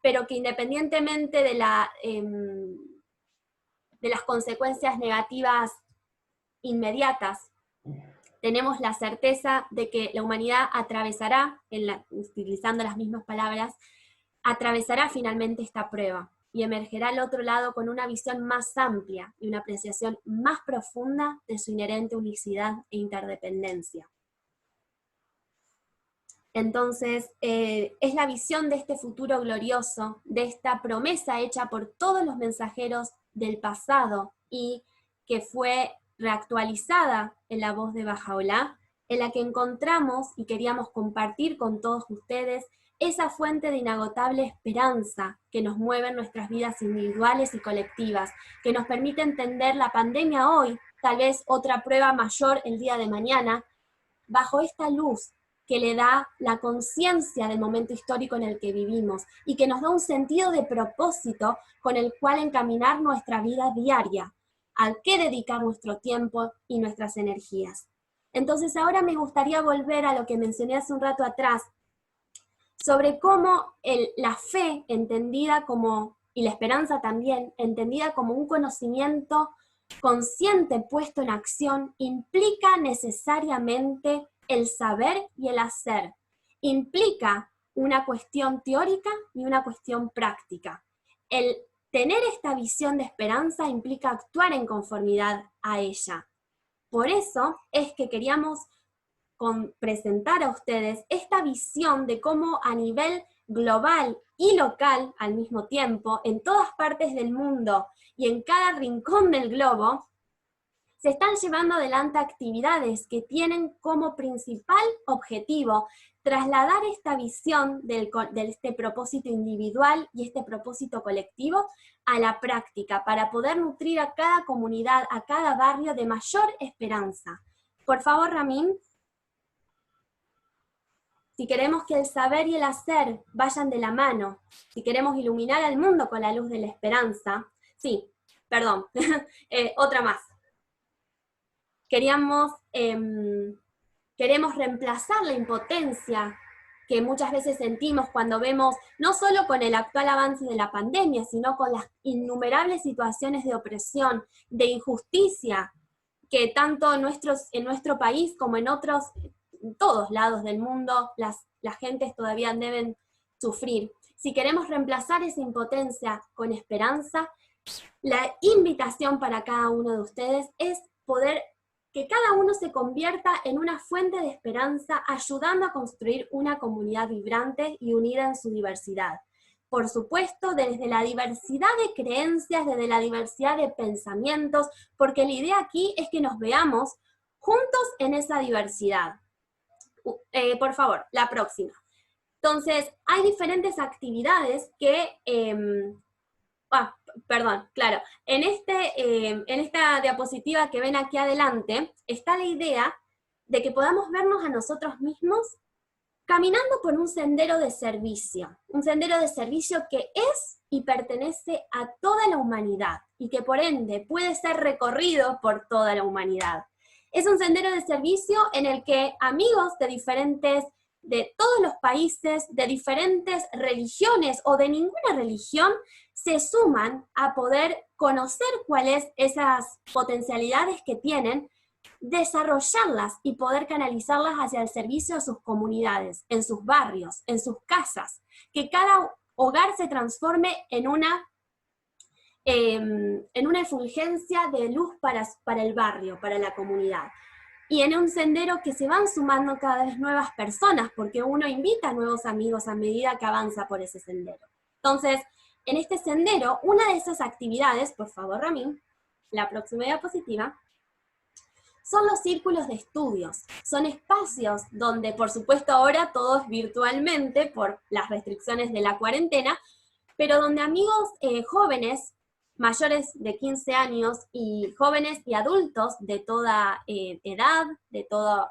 pero que independientemente de las consecuencias negativas inmediatas, tenemos la certeza de que la humanidad atravesará, utilizando las mismas palabras, atravesará finalmente esta prueba y emergerá al otro lado con una visión más amplia y una apreciación más profunda de su inherente unicidad e interdependencia. Entonces, es la visión de este futuro glorioso, de esta promesa hecha por todos los mensajeros del pasado y que fue reactualizada en la voz de Bahá'u'lláh, en la que encontramos y queríamos compartir con todos ustedes esa fuente de inagotable esperanza que nos mueve en nuestras vidas individuales y colectivas, que nos permite entender la pandemia hoy, tal vez otra prueba mayor el día de mañana, bajo esta luz que le da la conciencia del momento histórico en el que vivimos y que nos da un sentido de propósito con el cual encaminar nuestra vida diaria, al que dedicar nuestro tiempo y nuestras energías. Entonces ahora me gustaría volver a lo que mencioné hace un rato atrás, sobre cómo la fe entendida como, y la esperanza también, entendida como un conocimiento consciente puesto en acción, implica necesariamente el saber y el hacer. Implica una cuestión teórica y una cuestión práctica. El tener esta visión de esperanza implica actuar en conformidad a ella. Por eso es que queríamos presentar a ustedes esta visión de cómo a nivel global y local al mismo tiempo, en todas partes del mundo y en cada rincón del globo, se están llevando adelante actividades que tienen como principal objetivo trasladar esta visión de este propósito individual y este propósito colectivo a la práctica, para poder nutrir a cada comunidad, a cada barrio de mayor esperanza. Por favor, Ramín. Si queremos que el saber y el hacer vayan de la mano, si queremos iluminar al mundo con la luz de la esperanza, sí, perdón, otra más. Queremos reemplazar la impotencia que muchas veces sentimos cuando vemos, no solo con el actual avance de la pandemia, sino con las innumerables situaciones de opresión, de injusticia, que tanto en nuestro país como en todos lados del mundo, las gentes todavía deben sufrir. Si queremos reemplazar esa impotencia con esperanza, la invitación para cada uno de ustedes es poder que cada uno se convierta en una fuente de esperanza, ayudando a construir una comunidad vibrante y unida en su diversidad. Por supuesto, desde la diversidad de creencias, desde la diversidad de pensamientos, porque la idea aquí es que nos veamos juntos en esa diversidad. Por favor, la próxima. Entonces, hay diferentes actividades que... claro. En esta diapositiva que ven aquí adelante, está la idea de que podamos vernos a nosotros mismos caminando por un sendero de servicio que es y pertenece a toda la humanidad, y que por ende puede ser recorrido por toda la humanidad. Es un sendero de servicio en el que amigos de todos los países, de diferentes religiones o de ninguna religión, se suman a poder conocer cuáles esas potencialidades que tienen, desarrollarlas y poder canalizarlas hacia el servicio de sus comunidades, en sus barrios, en sus casas, que cada hogar se transforme en una efulgencia de luz para el barrio, para la comunidad. Y en un sendero que se van sumando cada vez nuevas personas, porque uno invita a nuevos amigos a medida que avanza por ese sendero. Entonces, en este sendero, una de esas actividades, por favor, Ramín, la próxima diapositiva, son los círculos de estudios. Son espacios donde, por supuesto, ahora todo es virtualmente por las restricciones de la cuarentena, pero donde amigos jóvenes, mayores de 15 años, y jóvenes y adultos de toda edad, de todo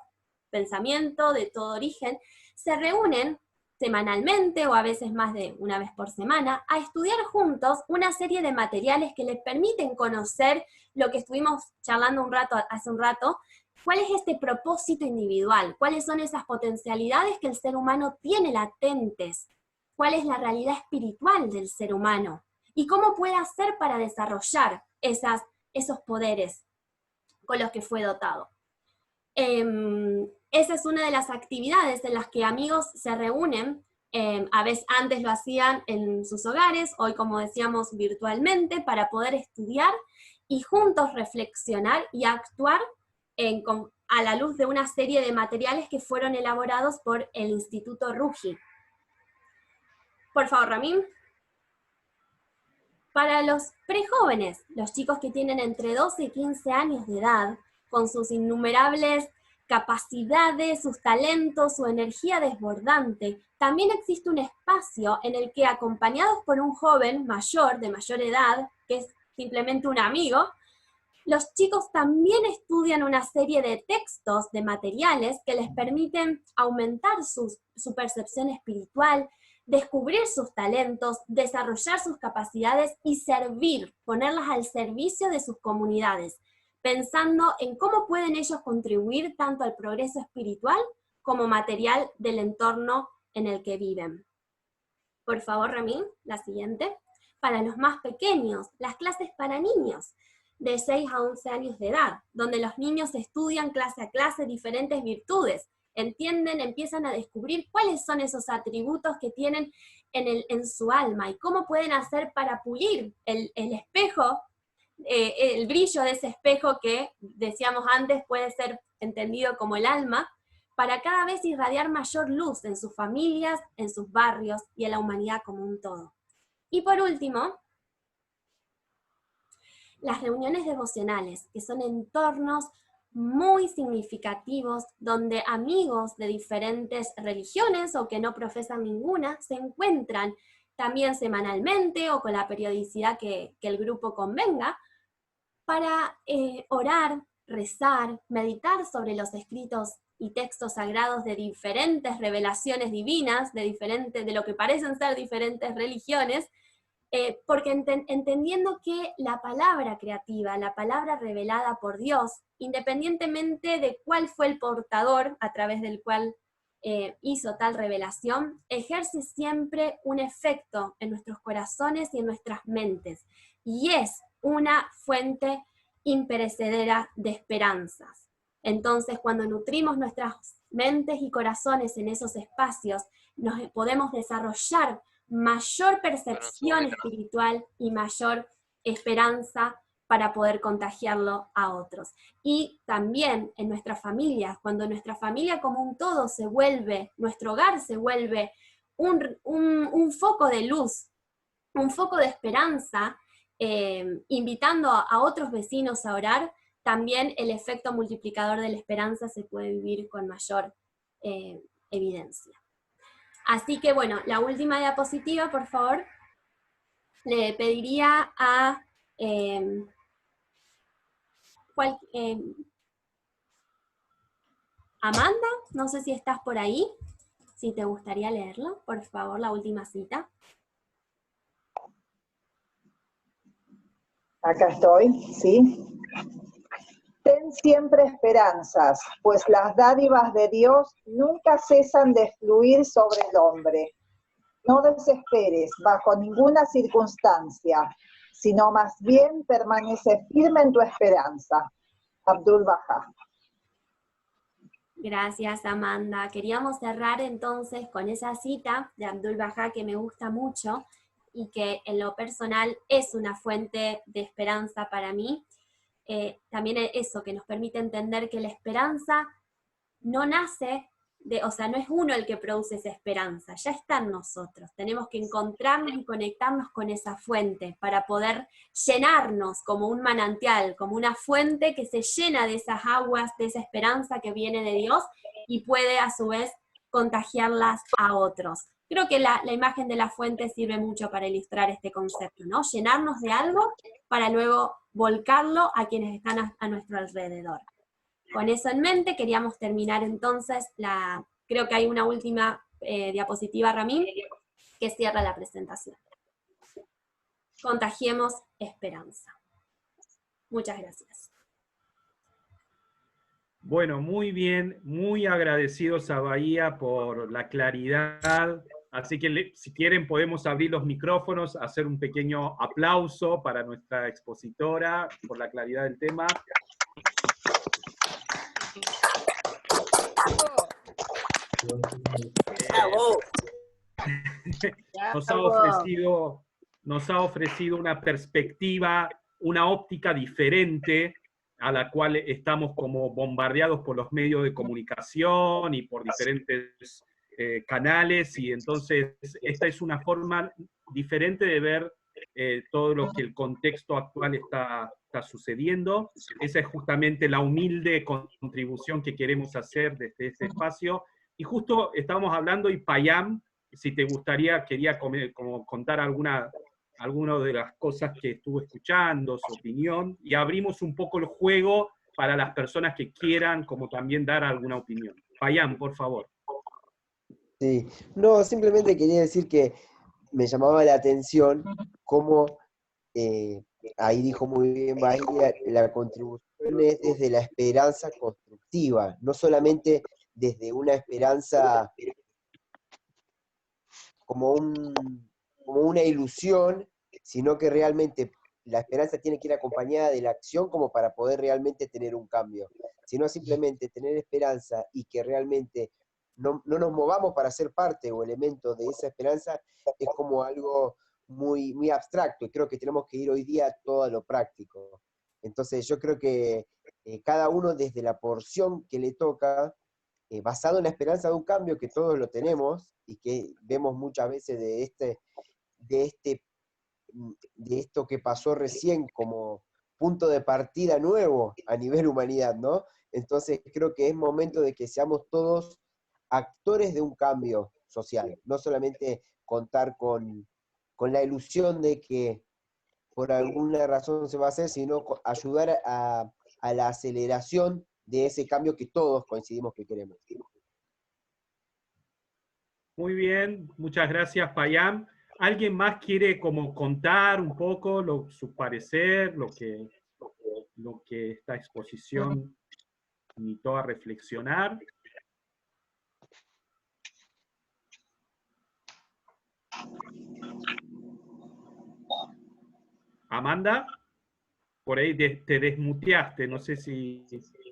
pensamiento, de todo origen, se reúnen semanalmente o a veces más de una vez por semana, a estudiar juntos una serie de materiales que les permiten conocer lo que estuvimos charlando hace un rato, cuál es este propósito individual, cuáles son esas potencialidades que el ser humano tiene latentes, cuál es la realidad espiritual del ser humano y cómo puede hacer para desarrollar esos poderes con los que fue dotado. Esa es una de las actividades en las que amigos se reúnen. A veces antes lo hacían en sus hogares, hoy como decíamos virtualmente, para poder estudiar y juntos reflexionar y actuar a la luz de una serie de materiales que fueron elaborados por el Instituto Ruggi. Por favor, Ramín. Para los prejóvenes, los chicos que tienen entre 12 y 15 años de edad, con sus innumerables capacidades, sus talentos, su energía desbordante, también existe un espacio en el que, acompañados por un joven mayor, de mayor edad, que es simplemente un amigo, los chicos también estudian una serie de textos, de materiales, que les permiten aumentar su percepción espiritual, descubrir sus talentos, desarrollar sus capacidades y servir, ponerlas al servicio de sus comunidades, pensando en cómo pueden ellos contribuir tanto al progreso espiritual como material del entorno en el que viven. Por favor, Ramín, la siguiente. Para los más pequeños, las clases para niños, de 6 a 11 años de edad, donde los niños estudian clase a clase diferentes virtudes, entienden, empiezan a descubrir cuáles son esos atributos que tienen en su alma y cómo pueden hacer para pulir el espejo, el brillo de ese espejo que, decíamos antes, puede ser entendido como el alma, para cada vez irradiar mayor luz en sus familias, en sus barrios y en la humanidad como un todo. Y por último, las reuniones devocionales, que son entornos muy significativos donde amigos de diferentes religiones o que no profesan ninguna se encuentran también semanalmente o con la periodicidad que el grupo convenga para orar, rezar, meditar sobre los escritos y textos sagrados de diferentes revelaciones divinas, de lo que parecen ser diferentes religiones, porque entendiendo que la palabra creativa, la palabra revelada por Dios, independientemente de cuál fue el portador a través del cual hizo tal revelación, ejerce siempre un efecto en nuestros corazones y en nuestras mentes, y es una fuente imperecedera de esperanzas. Entonces, cuando nutrimos nuestras mentes y corazones en esos espacios, nos podemos desarrollar mayor percepción espiritual y mayor esperanza para poder contagiarlo a otros. Y también en nuestras familias, cuando nuestra familia como un todo se vuelve, nuestro hogar se vuelve un foco de luz, un foco de esperanza, invitando a otros vecinos a orar, también el efecto multiplicador de la esperanza se puede vivir con mayor evidencia. Así que bueno, la última diapositiva, por favor. Le pediría a Amanda, no sé si estás por ahí, si te gustaría leerlo, por favor, la última cita. Acá estoy, ¿sí? Ten siempre esperanzas, pues las dádivas de Dios nunca cesan de fluir sobre el hombre. No desesperes bajo ninguna circunstancia, sino más bien permanece firme en tu esperanza. Abdu'l-Bahá. Gracias, Amanda. Queríamos cerrar entonces con esa cita de Abdu'l-Bahá que me gusta mucho y que en lo personal es una fuente de esperanza para mí. También eso, que nos permite entender que la esperanza no nace, o sea, no es uno el que produce esa esperanza, ya está en nosotros. Tenemos que encontrarnos y conectarnos con esa fuente para poder llenarnos como un manantial, como una fuente que se llena de esas aguas, de esa esperanza que viene de Dios y puede a su vez contagiarlas a otros. Creo que la imagen de la fuente sirve mucho para ilustrar este concepto, ¿no? Llenarnos de algo para luego volcarlo a quienes están a nuestro alrededor. Con eso en mente queríamos terminar entonces, creo que hay una última diapositiva, Ramín, que cierra la presentación. Contagiemos esperanza. Muchas gracias. Bueno, muy bien, muy agradecidos a Bahía por la claridad. Así que si quieren podemos abrir los micrófonos, hacer un pequeño aplauso para nuestra expositora por la claridad del tema. Nos ha ofrecido una perspectiva, una óptica diferente a la cual estamos como bombardeados por los medios de comunicación y por diferentes canales, y entonces esta es una forma diferente de ver todo lo que el contexto actual está sucediendo. Esa es justamente la humilde contribución que queremos hacer desde este espacio. Y justo estábamos hablando, y Payam, si te gustaría, quería como contar alguna de las cosas que estuvo escuchando, su opinión, y abrimos un poco el juego para las personas que quieran como también dar alguna opinión. Payam, por favor. Sí, no, simplemente quería decir que me llamaba la atención cómo, ahí dijo muy bien Bahía, la contribución es desde la esperanza constructiva, no solamente desde una esperanza como una ilusión, sino que realmente la esperanza tiene que ir acompañada de la acción como para poder realmente tener un cambio. Sino simplemente tener esperanza y que realmente no nos movamos para ser parte o elemento de esa esperanza es como algo muy, muy abstracto, y creo que tenemos que ir hoy día a todo lo práctico. Entonces yo creo que cada uno desde la porción que le toca, basado en la esperanza de un cambio que todos lo tenemos y que vemos muchas veces de esto que pasó recién como punto de partida nuevo a nivel humanidad, ¿no? Entonces creo que es momento de que seamos todos actores de un cambio social, no solamente contar con la ilusión de que por alguna razón se va a hacer, sino ayudar a la aceleración de ese cambio que todos coincidimos que queremos. Muy bien, muchas gracias, Payam. ¿Alguien más quiere como contar un poco su parecer, lo que esta exposición invitó a reflexionar? Amanda, por ahí te desmuteaste, no sé si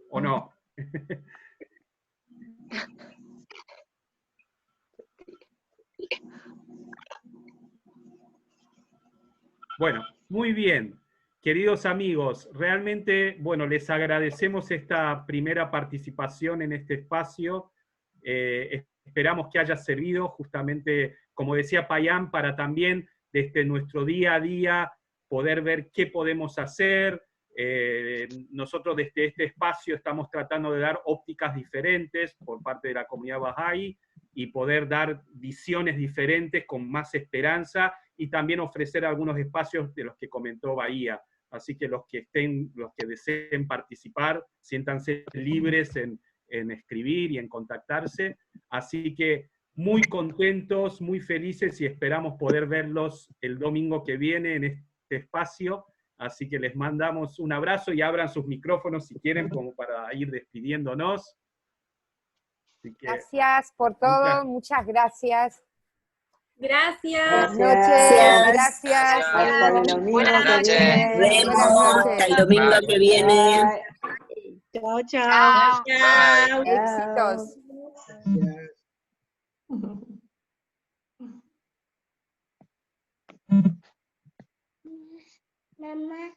o no. Bueno, muy bien. Queridos amigos, realmente, bueno, les agradecemos esta primera participación en este espacio. Esperamos que haya servido justamente, como decía Payam, para también desde nuestro día a día poder ver qué podemos hacer. Nosotros desde este espacio estamos tratando de dar ópticas diferentes por parte de la comunidad Bahá'í y poder dar visiones diferentes con más esperanza, y también ofrecer algunos espacios de los que comentó Bahía. Así que los que deseen participar, siéntanse libres en escribir y en contactarse. Así que muy contentos, muy felices, y esperamos poder verlos el domingo que viene en este espacio. Así que les mandamos un abrazo, y abran sus micrófonos si quieren, como para ir despidiéndonos. Gracias por todo, muchas gracias. Gracias. Buenas noches, gracias. Hasta el domingo Buenas que viene. noches. Buenas noches. Hasta el domingo que viene. Chao, chao. Chao. Éxitos. Mamá.